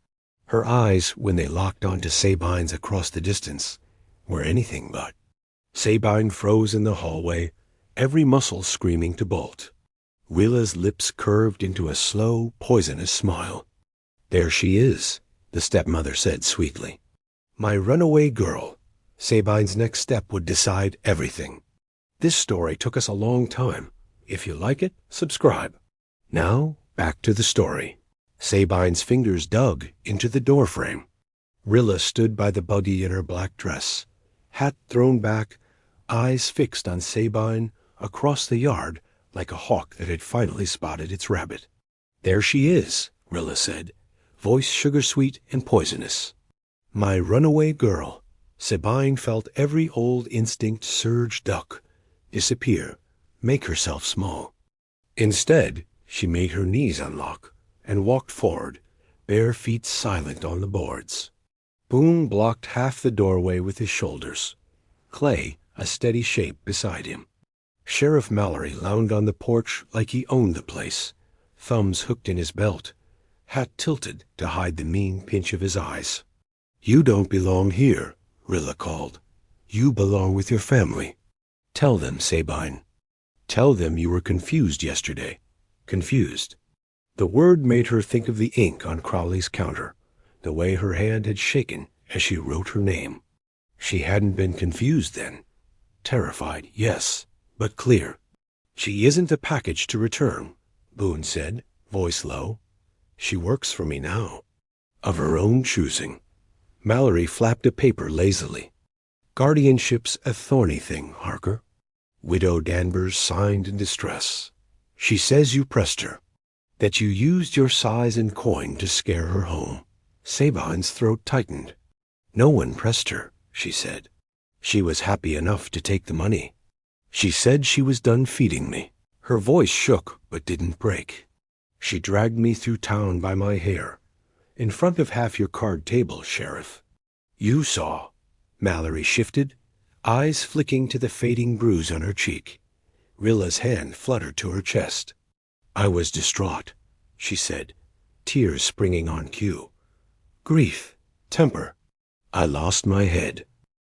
Her eyes, when they locked onto Sabine's across the distance, were anything but. Sabine froze in the hallway, every muscle screaming to bolt. Rilla's lips curved into a slow, poisonous smile. "There she is," the stepmother said sweetly. "My runaway girl." Sabine's next step would decide everything. This story took us a long time. If you like it, subscribe. Now, back to the story. Sabine's fingers dug into the doorframe. Rilla stood by the buggy in her black dress, hat thrown back, eyes fixed on Sabine across the yard like a hawk that had finally spotted its rabbit. "There she is," Rilla said, voice sugar-sweet and poisonous. "My runaway girl." Sabine felt every old instinct surge duck, disappear, make herself small. Instead, she made her knees unlock and walked forward, bare feet silent on the boards. Boone blocked half the doorway with his shoulders, Clay a steady shape beside him. Sheriff Mallory lounged on the porch like he owned the place, thumbs hooked in his belt, hat tilted to hide the mean pinch of his eyes. "You don't belong here," Rilla called. "You belong with your family. Tell them, Sabine. Tell them you were confused yesterday." Confused. The word made her think of the ink on Crowley's counter, the way her hand had shaken as she wrote her name. She hadn't been confused then. Terrified, yes, but clear. "She isn't a package to return," Boone said, voice low. "She works for me now. Of her own choosing." Mallory flapped a paper lazily. "Guardianship's a thorny thing, Harker." Widow Danvers signed in distress. "She says you pressed her, that you used your size and coin to scare her home." Sabine's throat tightened. "No one pressed her," she said. "She was happy enough to take the money. She said she was done feeding me." Her voice shook but didn't break. "She dragged me through town by my hair, in front of half your card table, Sheriff. You saw." Mallory shifted, eyes flicking to the fading bruise on her cheek. Rilla's hand fluttered to her chest. "I was distraught," she said, tears springing on cue. "Grief, temper. I lost my head.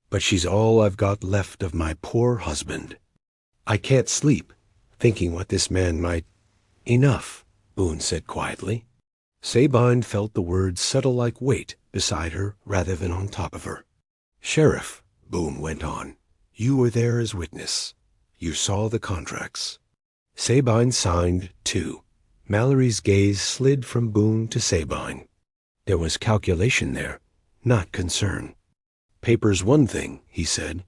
But she's all I've got left of my poor husband. I can't sleep, thinking what this man might—" "Enough," Boone said quietly. Sabine felt the words settle like weight beside her rather than on top of her. "Sheriff," Boone went on, "you were there as witness. You saw the contracts." Sabine signed, too. Mallory's gaze slid from Boone to Sabine. There was calculation there, not concern. "Paper's one thing," he said.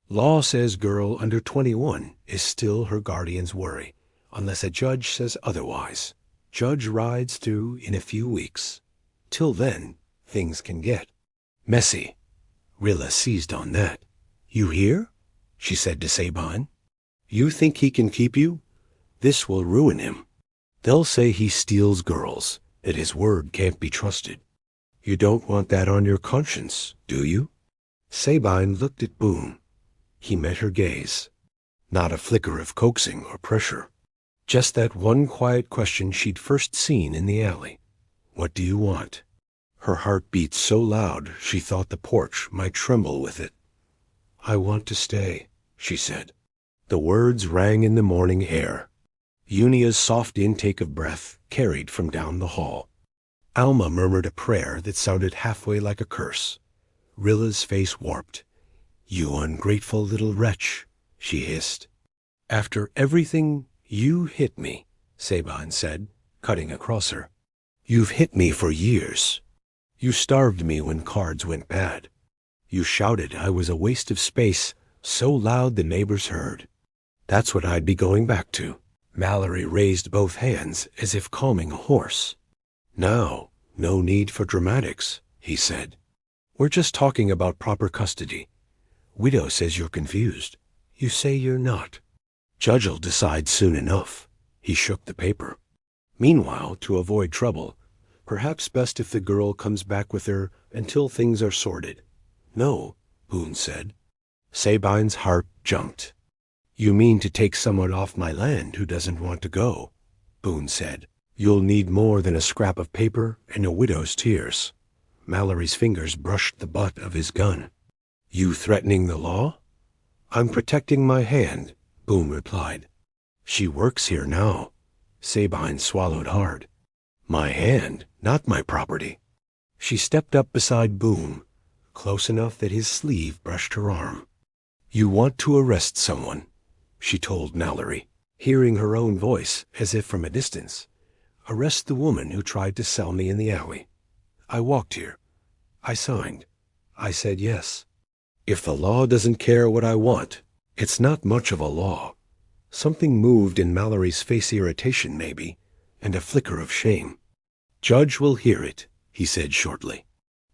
"Law says girl under 21 is still her guardian's worry, unless a judge says otherwise. Judge rides through in a few weeks. Till then, things can get messy." Rilla seized on that. "You hear?" she said to Sabine. "You think he can keep you? This will ruin him. They'll say he steals girls, that his word can't be trusted. You don't want that on your conscience, do you?" Sabine looked at Boone. He met her gaze. Not a flicker of coaxing or pressure. Just that one quiet question she'd first seen in the alley. "What do you want?" Her heart beat so loud she thought the porch might tremble with it. "I want to stay," she said. The words rang in the morning air. Unia's soft intake of breath carried from down the hall. Alma murmured a prayer that sounded halfway like a curse. Rilla's face warped. "You ungrateful little wretch," she hissed. "After everything, you hit me," Sabine said, cutting across her. "You've hit me for years. You starved me when cards went bad. You shouted I was a waste of space so loud the neighbors heard. That's what I'd be going back to." Mallory raised both hands as if calming a horse. "Now, no need for dramatics," he said. "We're just talking about proper custody. Widow says you're confused. You say you're not. Judge'll decide soon enough. He shook the paper. Meanwhile, to avoid trouble, perhaps best if the girl comes back with her until things are sorted. No, Boone said. Sabine's heart jumped. You mean to take someone off my land who doesn't want to go? Boone said. You'll need more than a scrap of paper and a widow's tears. Mallory's fingers brushed the butt of his gun. You threatening the law? I'm protecting my hand, Boone replied. She works here now. Sabine swallowed hard. My hand, not my property. She stepped up beside Boone, close enough that his sleeve brushed her arm. You want to arrest someone, she told Mallory, hearing her own voice as if from a distance. Arrest the woman who tried to sell me in the alley. I walked here. I signed. I said yes. If the law doesn't care what I want, it's not much of a law. Something moved in Mallory's face, irritation maybe, and a flicker of shame. Judge will hear it, he said shortly.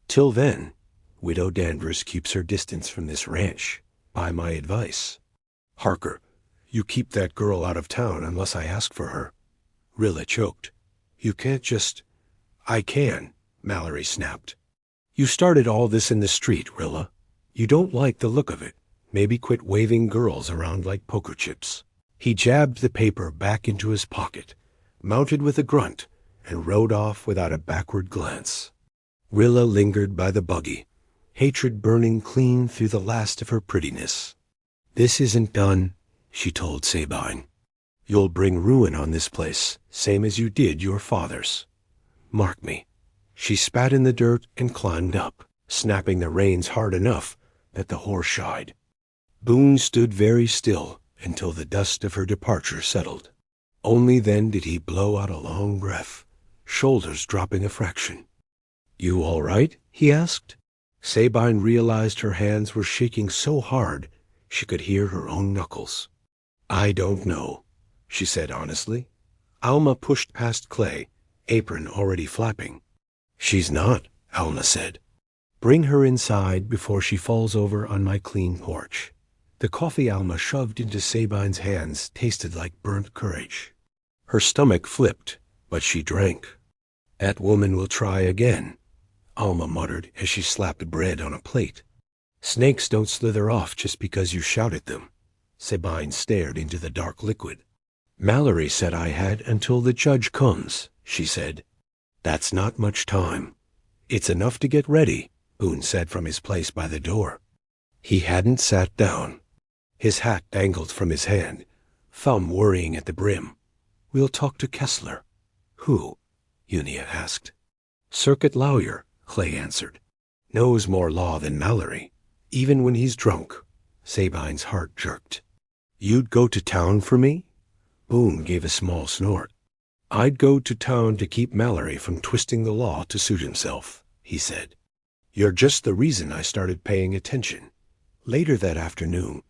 Till then, Widow Danvers keeps her distance from this ranch, by my advice. Harker, you keep that girl out of town unless I ask for her. Rilla choked. You can't just... I can, Mallory snapped. You started all this in the street, Rilla. You don't like the look of it. Maybe quit waving girls around like poker chips. He jabbed the paper back into his pocket, mounted with a grunt, and rode off without a backward glance. Rilla lingered by the buggy, hatred burning clean through the last of her prettiness. This isn't done, she told Sabine. You'll bring ruin on this place, same as you did your father's. Mark me. She spat in the dirt and climbed up, snapping the reins hard enough that the horse shied. Boone stood very still until the dust of her departure settled. Only then did he blow out a long breath, shoulders dropping a fraction. You all right? He asked. Sabine realized her hands were shaking so hard she could hear her own knuckles. I don't know, she said honestly. Alma pushed past Clay, apron already flapping. She's not, Alma said. Bring her inside before she falls over on my clean porch. The coffee Alma shoved into Sabine's hands tasted like burnt courage. Her stomach flipped, but she drank. That woman will try again, Alma muttered as she slapped bread on a plate. Snakes don't slither off just because you shout at them. Sabine stared into the dark liquid. Mallory said I had until the judge comes, she said. That's not much time. It's enough to get ready, Boone said from his place by the door. He hadn't sat down. His hat dangled from his hand, thumb worrying at the brim. We'll talk to Kessler. Who? Unia asked. Circuit lawyer, Clay answered. Knows more law than Mallory, even when he's drunk. Sabine's heart jerked. You'd go to town for me? Boone gave a small snort. I'd go to town to keep Mallory from twisting the law to suit himself, he said. You're just the reason I started paying attention. Later that afternoon,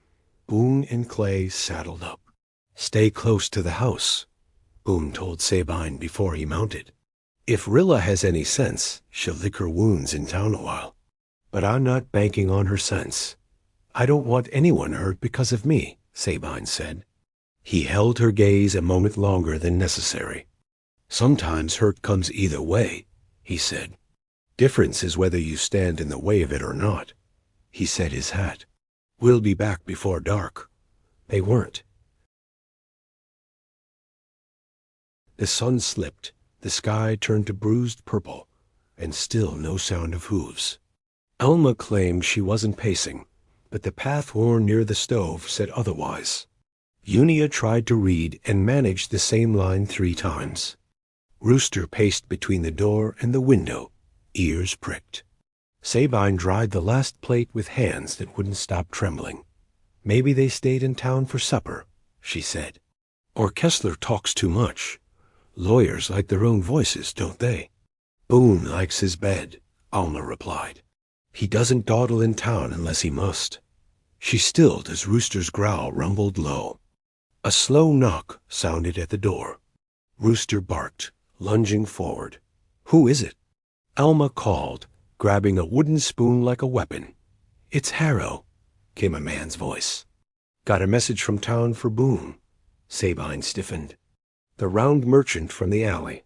Boone and Clay saddled up. Stay close to the house, Boone told Sabine before he mounted. If Rilla has any sense, she'll lick her wounds in town a while. But I'm not banking on her sense. I don't want anyone hurt because of me, Sabine said. He held her gaze a moment longer than necessary. Sometimes hurt comes either way, he said. Difference is whether you stand in the way of it or not. He set his hat. We'll be back before dark. They weren't. The sun slipped, the sky turned to bruised purple, and still no sound of hooves. Alma claimed she wasn't pacing, but the path worn near the stove said otherwise. Unia tried to read and managed the same line 3 times. Rooster paced between the door and the window, ears pricked. Sabine dried the last plate with hands that wouldn't stop trembling. Maybe they stayed in town for supper, she said. Or Kessler talks too much. Lawyers like their own voices, don't they? Boone likes his bed, Alma replied. He doesn't dawdle in town unless he must. She stilled as Rooster's growl rumbled low. A slow knock sounded at the door. Rooster barked, lunging forward. Who is it? Alma called, grabbing a wooden spoon like a weapon. It's Harrow, came a man's voice. Got a message from town for Boone. Sabine stiffened. The round merchant from the alley.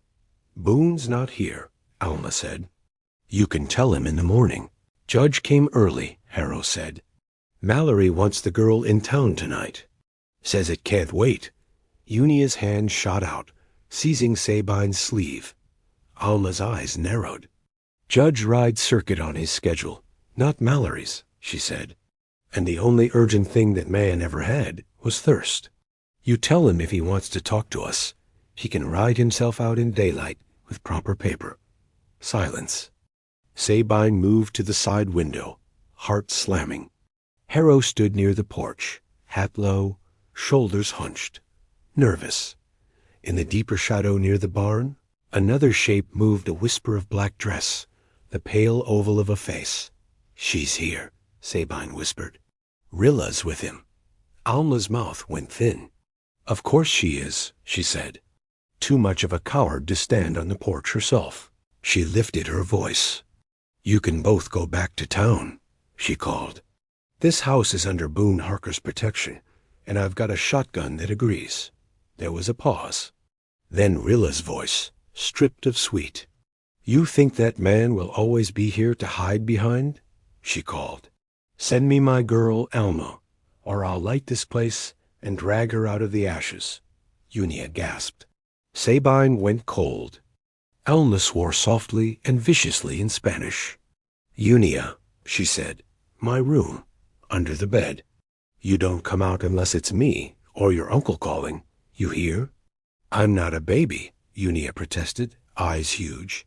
Boone's not here, Alma said. You can tell him in the morning. Judge came early, Harrow said. Mallory wants the girl in town tonight. Says it can't wait. Unia's hand shot out, seizing Sabine's sleeve. Alma's eyes narrowed. Judge rides circuit on his schedule, not Mallory's, she said. And the only urgent thing that man ever had was thirst. You tell him if he wants to talk to us. He can ride himself out in daylight with proper paper. Silence. Sabine moved to the side window, heart slamming. Harrow stood near the porch, hat low, shoulders hunched, nervous. In the deeper shadow near the barn, another shape moved, a whisper of black dress, the pale oval of a face. She's here, Sabine whispered. Rilla's with him. Alma's mouth went thin. Of course she is, she said. Too much of a coward to stand on the porch herself. She lifted her voice. You can both go back to town, she called. This house is under Boone Harker's protection, and I've got a shotgun that agrees. There was a pause. Then Rilla's voice, stripped of sweet. You think that man will always be here to hide behind? She called. Send me my girl, Alma, or I'll light this place and drag her out of the ashes. Unia gasped. Sabine went cold. Alma swore softly and viciously in Spanish. Unia, she said, my room, under the bed. You don't come out unless it's me or your uncle calling. You hear? I'm not a baby, Unia protested, eyes huge.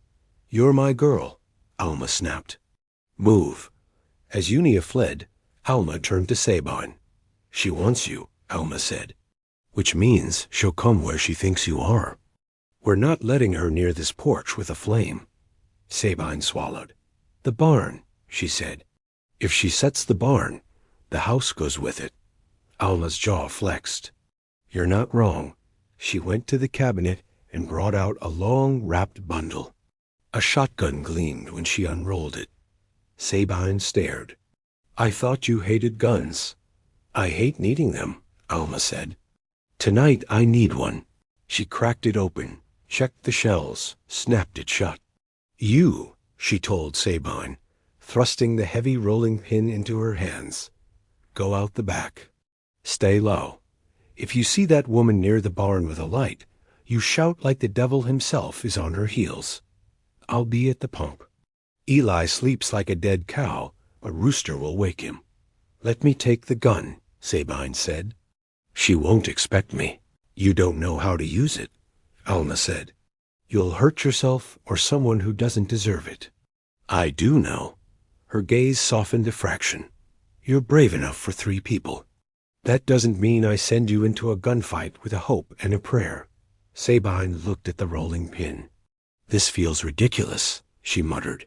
You're my girl, Alma snapped. Move. As Unia fled, Alma turned to Sabine. She wants you, Alma said, which means she'll come where she thinks you are. We're not letting her near this porch with a flame. Sabine swallowed. The barn, she said. If she sets the barn, the house goes with it. Alma's jaw flexed. You're not wrong. She went to the cabinet and brought out a long wrapped bundle. A shotgun gleamed when she unrolled it. Sabine stared. I thought you hated guns. I hate needing them, Alma said. Tonight I need one. She cracked it open, checked the shells, snapped it shut. You, she told Sabine, thrusting the heavy rolling pin into her hands. Go out the back. Stay low. If you see that woman near the barn with a light, you shout like the devil himself is on her heels. I'll be at the pump. Eli sleeps like a dead cow, but Rooster will wake him. Let me take the gun, Sabine said. She won't expect me. You don't know how to use it, Alma said. You'll hurt yourself or someone who doesn't deserve it. I do know. Her gaze softened a fraction. You're brave enough for 3 people. That doesn't mean I send you into a gunfight with a hope and a prayer. Sabine looked at the rolling pin. This feels ridiculous, she muttered.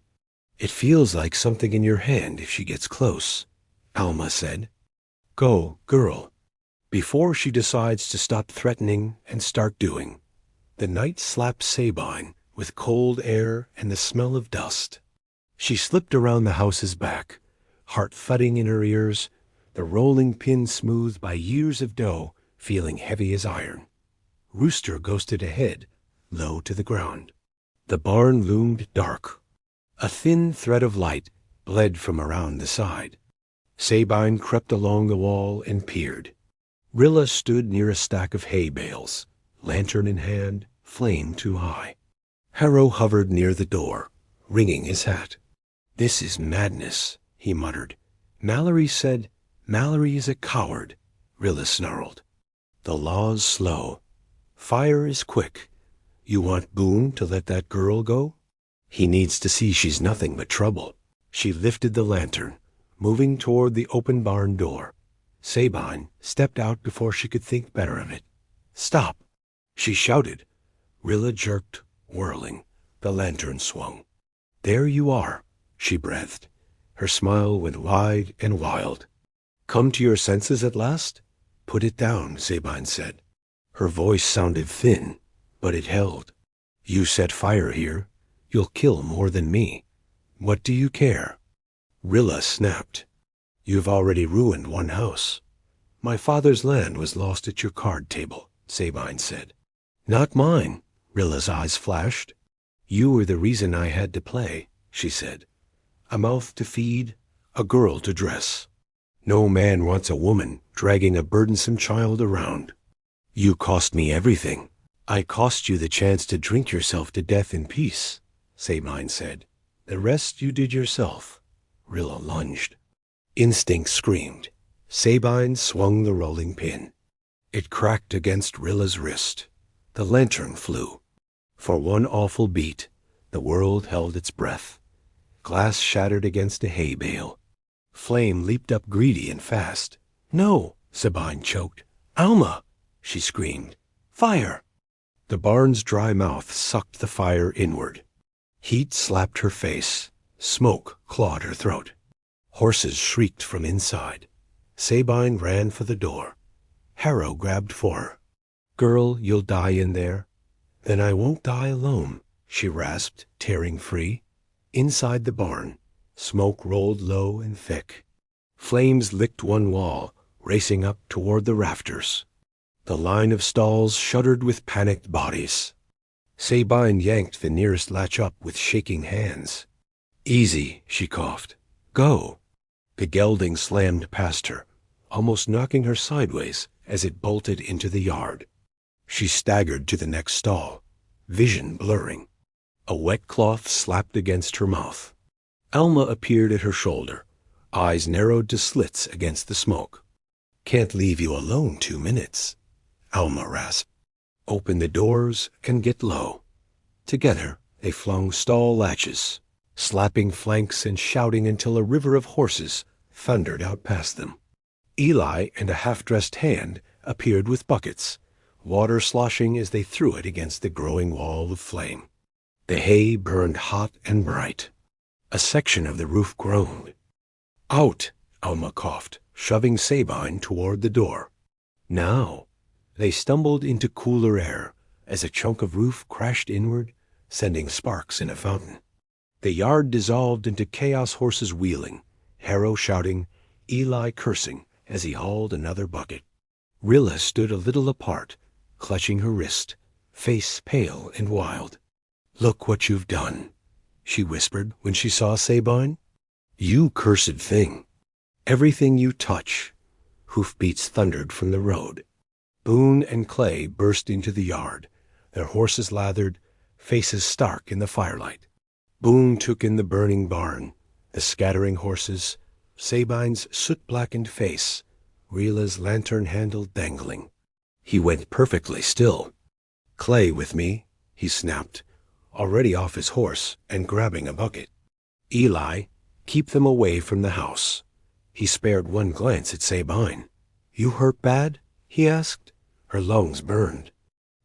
It feels like something in your hand if she gets close, Alma said. Go, girl. Before she decides to stop threatening and start doing. The night slapped Sabine with cold air and the smell of dust. She slipped around the house's back, heart thudding in her ears, the rolling pin smoothed by years of dough, feeling heavy as iron. Rooster ghosted ahead, low to the ground. The barn loomed dark. A thin thread of light bled from around the side. Sabine crept along the wall and peered. Rilla stood near a stack of hay bales, lantern in hand, flame too high. Harrow hovered near the door, wringing his hat. This is madness, he muttered. Mallory said, Mallory is a coward, Rilla snarled. The law's slow. Fire is quick. You want Boone to let that girl go? He needs to see she's nothing but trouble. She lifted the lantern, moving toward the open barn door. Sabine stepped out before she could think better of it. Stop! She shouted. Rilla jerked, whirling. The lantern swung. There you are, she breathed. Her smile went wide and wild. Come to your senses at last? Put it down, Sabine said. Her voice sounded thin, but it held. You set fire here. You'll kill more than me. What do you care? Rilla snapped. You've already ruined one house. My father's land was lost at your card table, Sabine said. Not mine, Rilla's eyes flashed. You were the reason I had to play, she said. A mouth to feed, a girl to dress. No man wants a woman dragging a burdensome child around. You cost me everything. I cost you the chance to drink yourself to death in peace, Sabine said. The rest you did yourself. Rilla lunged. Instinct screamed. Sabine swung the rolling pin. It cracked against Rilla's wrist. The lantern flew. For one awful beat, the world held its breath. Glass shattered against a hay bale. Flame leaped up greedy and fast. No, Sabine choked. Alma, she screamed. Fire! The barn's dry mouth sucked the fire inward. Heat slapped her face. Smoke clawed her throat. Horses shrieked from inside. Sabine ran for the door. Harrow grabbed for her. Girl, you'll die in there. Then I won't die alone, she rasped, tearing free. Inside the barn, smoke rolled low and thick. Flames licked one wall, racing up toward the rafters. The line of stalls shuddered with panicked bodies. Sabine yanked the nearest latch up with shaking hands. Easy, she coughed. Go. The gelding slammed past her, almost knocking her sideways as it bolted into the yard. She staggered to the next stall, vision blurring. A wet cloth slapped against her mouth. Alma appeared at her shoulder, eyes narrowed to slits against the smoke. Can't leave you alone 2 minutes, Alma rasped. Open the doors and get low. Together they flung stall latches, slapping flanks and shouting until a river of horses thundered out past them. Eli and a half-dressed hand appeared with buckets, water sloshing as they threw it against the growing wall of flame. The hay burned hot and bright. A section of the roof groaned. Out, Alma coughed, shoving Sabine toward the door. Now. They stumbled into cooler air as a chunk of roof crashed inward, sending sparks in a fountain. The yard dissolved into chaos, horses wheeling, Harrow shouting, Eli cursing as he hauled another bucket. Rilla stood a little apart, clutching her wrist, face pale and wild. Look what you've done, she whispered when she saw Sabine. You cursed thing. Everything you touch. Hoofbeats thundered from the road. Boone and Clay burst into the yard, their horses lathered, faces stark in the firelight. Boone took in the burning barn, the scattering horses, Sabine's soot-blackened face, Rilla's lantern handle dangling. He went perfectly still. Clay with me, he snapped, already off his horse and grabbing a bucket. Eli, keep them away from the house. He spared one glance at Sabine. You hurt bad? He asked. Her lungs burned.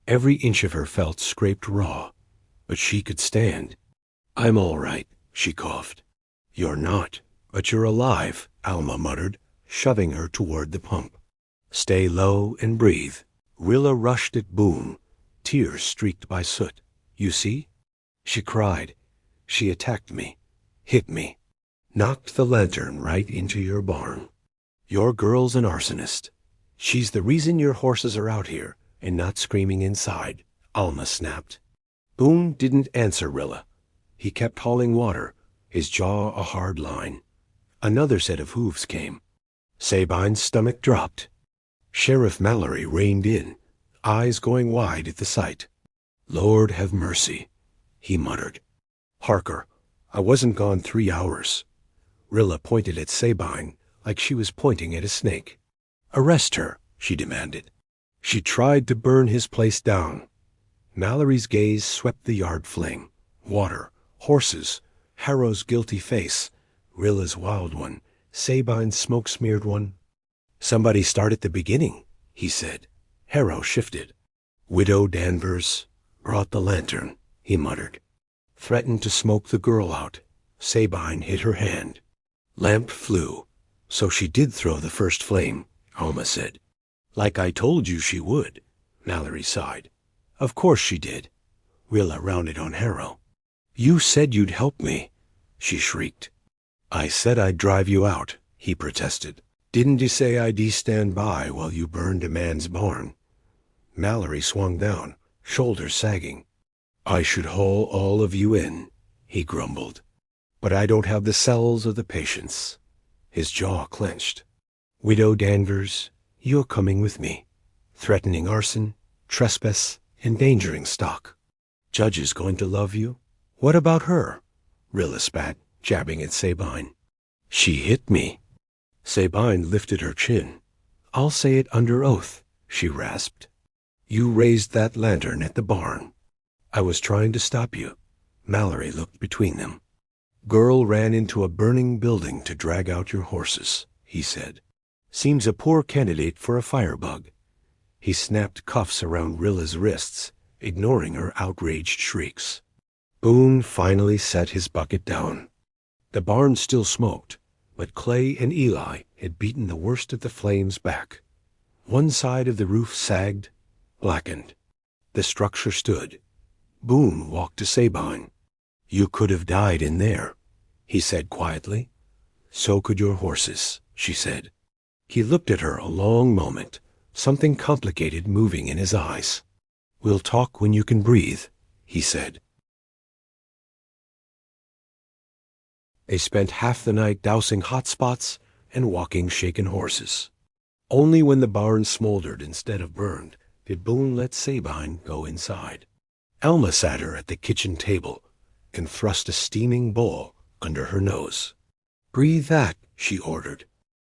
Every inch of her felt scraped raw, but she could stand. I'm all right, she coughed. You're not, but you're alive, Alma muttered, shoving her toward the pump. Stay low and breathe. Rilla rushed at Boone, tears streaked by soot. You see? She cried. She attacked me, hit me, knocked the lantern right into your barn. Your girl's an arsonist. She's the reason your horses are out here and not screaming inside, Alma snapped. Boone didn't answer Rilla. He kept hauling water, his jaw a hard line. Another set of hooves came. Sabine's stomach dropped. Sheriff Mallory reined in, eyes going wide at the sight. Lord have mercy, he muttered. Harker, I wasn't gone 3 hours. Rilla pointed at Sabine like she was pointing at a snake. Arrest her, she demanded. She tried to burn his place down. Mallory's gaze swept the yard fling. Water, horses, Harrow's guilty face, Rilla's wild one, Sabine's smoke-smeared one. Somebody start at the beginning, he said. Harrow shifted. Widow Danvers brought the lantern, he muttered. Threatened to smoke the girl out. Sabine hit her hand. Lamp flew. So she did throw the first flame, Alma said. Like I told you she would, Mallory sighed. Of course she did. Rilla rounded on Harrow. You said you'd help me, she shrieked. I said I'd drive you out, he protested. Didn't you say I'd stand by while you burned a man's barn? Mallory swung down, shoulders sagging. "I should haul all of you in," he grumbled. "But I don't have the cells or the patience." His jaw clenched. "Widow Danvers, you're coming with me. Threatening arson, trespass, endangering stock. Judge is going to love you. What about her?" Rilla spat, jabbing at Sabine. "She hit me." Sabine lifted her chin. "I'll say it under oath," she rasped. "You raised that lantern at the barn." "I was trying to stop you." Mallory looked between them. "Girl ran into a burning building to drag out your horses," he said. "Seems a poor candidate for a firebug." He snapped cuffs around Rilla's wrists, ignoring her outraged shrieks. Boone finally set his bucket down. The barn still smoked, but Clay and Eli had beaten the worst of the flames back. One side of the roof sagged, blackened. The structure stood. Boone walked to Sabine. "You could have died in there," he said quietly. "So could your horses," she said. He looked at her a long moment, something complicated moving in his eyes. "We'll talk when you can breathe," he said. They spent half the night dousing hot spots and walking shaken horses. Only when the barn smoldered instead of burned did Boone let Sabine go inside. Alma sat her at the kitchen table and thrust a steaming bowl under her nose. "Breathe that," she ordered.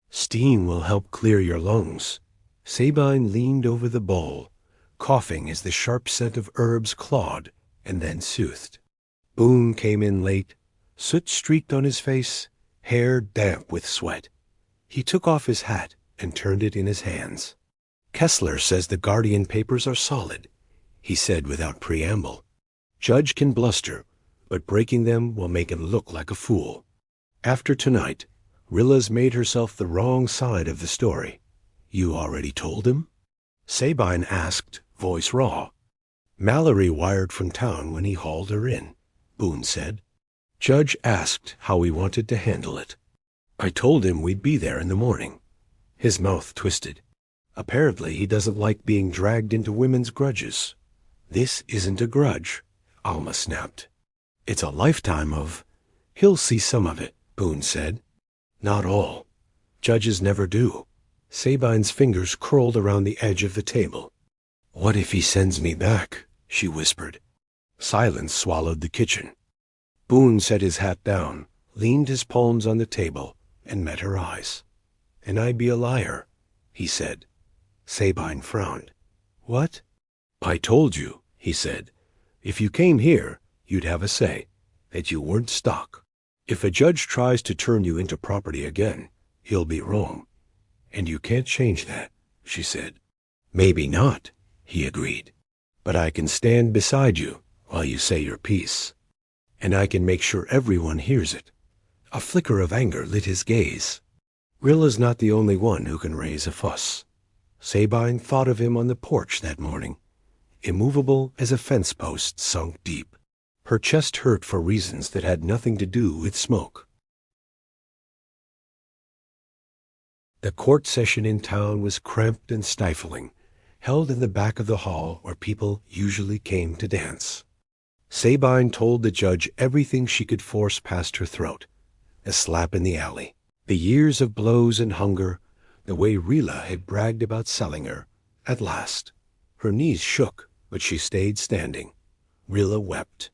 "Steam will help clear your lungs." Sabine leaned over the bowl, coughing as the sharp scent of herbs clawed and then soothed. Boone came in late, soot streaked on his face, hair damp with sweat. He took off his hat and turned it in his hands. "Kessler says the Guardian papers are solid," he said without preamble. "Judge can bluster, but breaking them will make him look like a fool. After tonight, Rilla's made herself the wrong side of the story." "You already told him?" Sabine asked, voice raw. "Mallory wired from town when he hauled her in," Boone said. "Judge asked how we wanted to handle it. I told him we'd be there in the morning." His mouth twisted. "Apparently he doesn't like being dragged into women's grudges." "This isn't a grudge," Alma snapped. "It's a lifetime of—" "He'll see some of it," Boone said. "Not all. Judges never do." Sabine's fingers curled around the edge of the table. "What if he sends me back?" she whispered. Silence swallowed the kitchen. Boone set his hat down, leaned his palms on the table, and met her eyes. "And I'd be a liar," he said. Sabine frowned. "What?" "I told you," he said. "If you came here, you'd have a say, that you weren't stock. If a judge tries to turn you into property again, he'll be wrong. And you can't change that," she said. "Maybe not," he agreed. "But I can stand beside you while you say your piece. And I can make sure everyone hears it." A flicker of anger lit his gaze. "Rilla's not the only one who can raise a fuss." Sabine thought of him on the porch that morning, immovable as a fence post sunk deep. Her chest hurt for reasons that had nothing to do with smoke. The court session in town was cramped and stifling, held in the back of the hall where people usually came to dance. Sabine told the judge everything she could force past her throat. A slap in the alley, the years of blows and hunger, the way Rilla had bragged about selling her. At last, her knees shook, but she stayed standing. Rilla wept.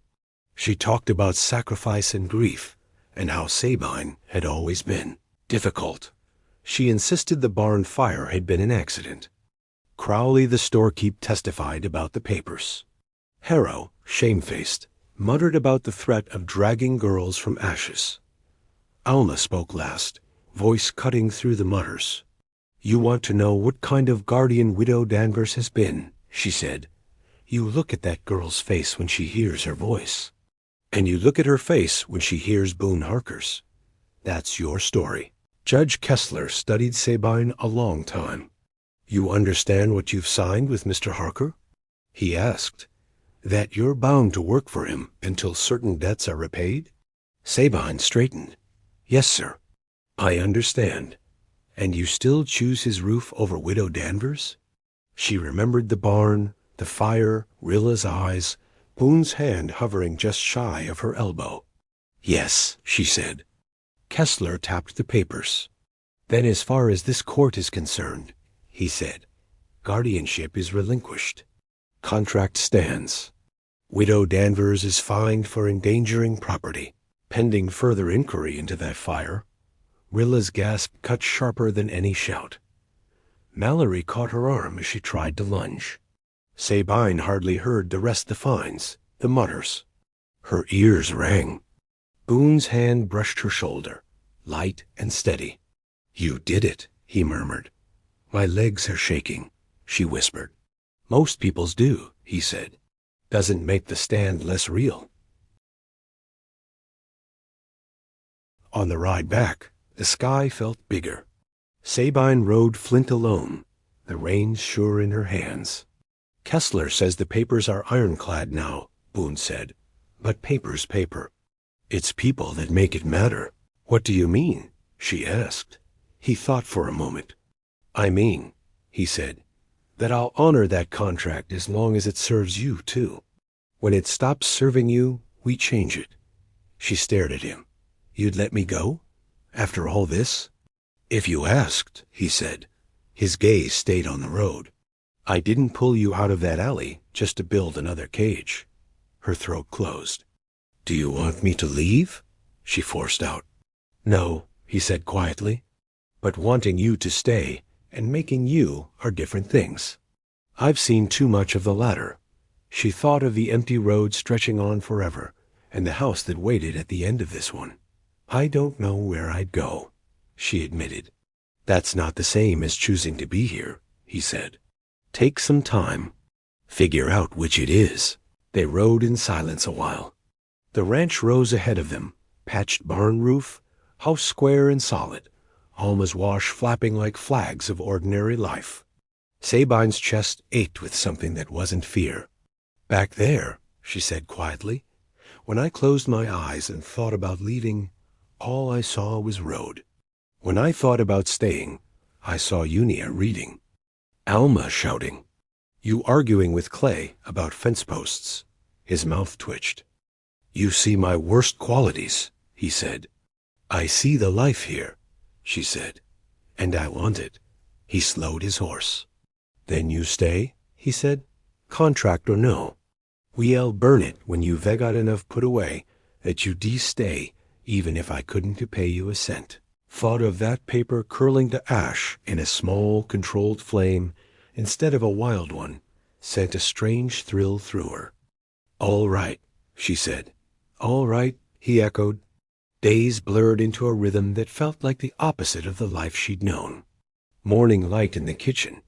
She talked about sacrifice and grief, and how Sabine had always been difficult. She insisted the barn fire had been an accident. Crowley the storekeep testified about the papers. Harrow, shamefaced, muttered about the threat of dragging girls from ashes. Alma spoke last, voice cutting through the mutters. "You want to know what kind of guardian Widow Danvers has been," she said. "You look at that girl's face when she hears her voice. And you look at her face when she hears Boone Harker's. That's your story." Judge Kessler studied Sabine a long time. "You understand what you've signed with Mr. Harker?" he asked. "That you're bound to work for him until certain debts are repaid?" Sabine straightened. "Yes, sir." "I understand. And you still choose his roof over Widow Danvers?" She remembered the barn, the fire, Rilla's eyes, Boone's hand hovering just shy of her elbow. "Yes," she said. Kessler tapped the papers. "Then as far as this court is concerned," he said, "guardianship is relinquished. Contract stands. Widow Danvers is fined for endangering property. Pending further inquiry into that fire." Rilla's gasp cut sharper than any shout. Mallory caught her arm as she tried to lunge. Sabine hardly heard the rest, the fines, the mutters. Her ears rang. Boone's hand brushed her shoulder, light and steady. "You did it," he murmured. "My legs are shaking," she whispered. "Most people's do," he said. "Doesn't make the stand less real." On the ride back, the sky felt bigger. Sabine rode Flint alone, the reins sure in her hands. "Kessler says the papers are ironclad now," Boone said. "But paper's paper. It's people that make it matter." "What do you mean?" she asked. He thought for a moment. "I mean," he said, "that I'll honor that contract as long as it serves you, too. When it stops serving you, we change it." She stared at him. "You'd let me go? After all this?" "If you asked," he said. His gaze stayed on the road. "I didn't pull you out of that alley just to build another cage." Her throat closed. "Do you want me to leave?" she forced out. "No," he said quietly. "But wanting you to stay and making you are different things. I've seen too much of the latter." She thought of the empty road stretching on forever, and the house that waited at the end of this one. "I don't know where I'd go," she admitted. "That's not the same as choosing to be here," he said. "Take some time. Figure out which it is." They rode in silence a while. The ranch rose ahead of them, patched barn roof, house square and solid, Alma's wash flapping like flags of ordinary life. Sabine's chest ached with something that wasn't fear. "Back there," she said quietly, "when I closed my eyes and thought about leaving, all I saw was road. When I thought about staying, I saw Unia reading, Alma shouting, you arguing with Clay about fence posts." His mouth twitched. "You see my worst qualities," he said. "I see the life here," she said, "and I want it." He slowed his horse. "Then you stay?" he said. "Contract or no. We'll burn it when you've got enough put away that you de-stay, even if I couldn't to pay you a cent." Thought of that paper curling to ash in a small, controlled flame instead of a wild one sent a strange thrill through her. "All right," she said. "All right," he echoed. Days blurred into a rhythm that felt like the opposite of the life she'd known. Morning light in the kitchen,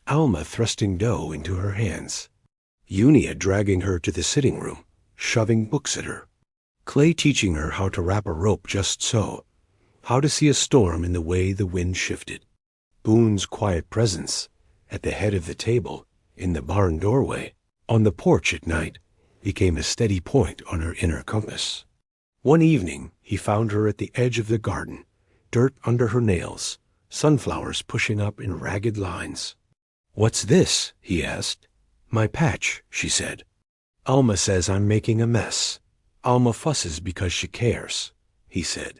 Alma thrusting dough into her hands, Unia dragging her to the sitting room, shoving books at her, Clay teaching her how to wrap a rope just so, how to see a storm in the way the wind shifted. Boone's quiet presence, at the head of the table, in the barn doorway, on the porch at night, became a steady point on her inner compass. One evening he found her at the edge of the garden, dirt under her nails, sunflowers pushing up in ragged lines. "What's this?" he asked. "My patch," she said. "Alma says I'm making a mess. Alma fusses because she cares," he said.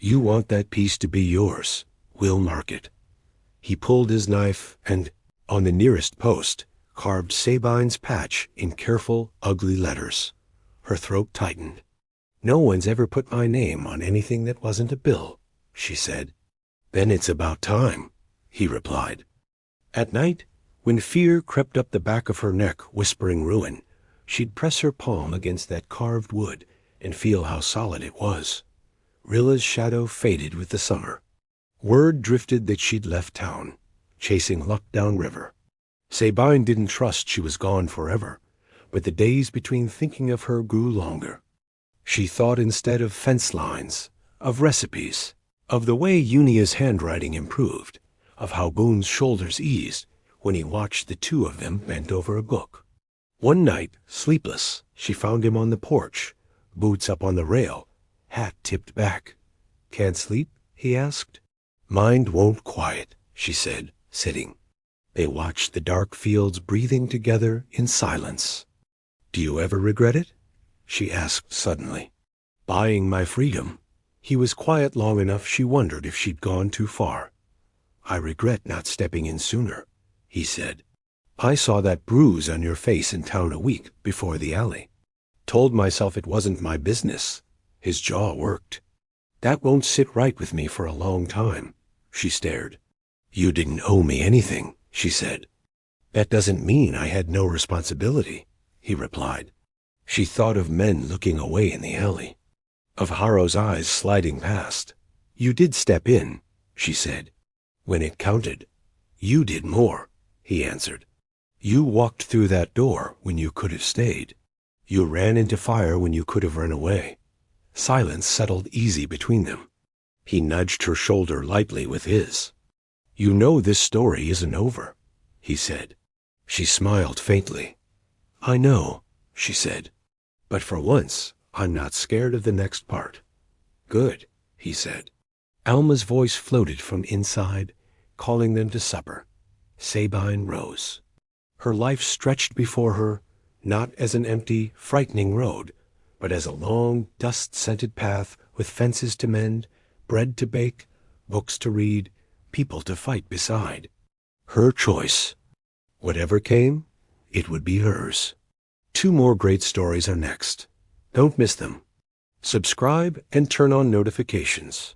"You want that piece to be yours. We'll mark it." He pulled his knife and, on the nearest post, carved Sabine's patch in careful, ugly letters. Her throat tightened. "No one's ever put my name on anything that wasn't a bill," she said. "Then it's about time," he replied. At night, when fear crept up the back of her neck whispering ruin, she'd press her palm against that carved wood and feel how solid it was. Rilla's shadow faded with the summer. Word drifted that she'd left town, chasing luck down river. Sabine didn't trust she was gone forever, but the days between thinking of her grew longer. She thought instead of fence lines, of recipes, of the way Unia's handwriting improved, of how Boone's shoulders eased when he watched the two of them bent over a book. One night, sleepless, she found him on the porch, boots up on the rail, hat tipped back. "Can't sleep?" he asked. "Mind won't quiet," she said, sitting. They watched the dark fields breathing together in silence. "Do you ever regret it?" she asked suddenly. "Buying my freedom." He was quiet long enough she wondered if she'd gone too far. "I regret not stepping in sooner," he said. "I saw that bruise on your face in town a week before the alley. Told myself it wasn't my business." His jaw worked. "That won't sit right with me for a long time." She stared. "You didn't owe me anything," she said. "That doesn't mean I had no responsibility," he replied. She thought of men looking away in the alley, of Harrow's eyes sliding past. "You did step in," she said. "When it counted." "You did more," he answered. "You walked through that door when you could have stayed. You ran into fire when you could have run away." Silence settled easy between them. He nudged her shoulder lightly with his. "You know this story isn't over," he said. She smiled faintly. "I know," she said. "But for once, I'm not scared of the next part." "Good," he said. Alma's voice floated from inside, calling them to supper. Sabine rose. Her life stretched before her, not as an empty, frightening road, but as a long, dust-scented path with fences to mend, bread to bake, books to read, people to fight beside. Her choice. Whatever came, it would be hers. 2 more great stories are next. Don't miss them. Subscribe and turn on notifications.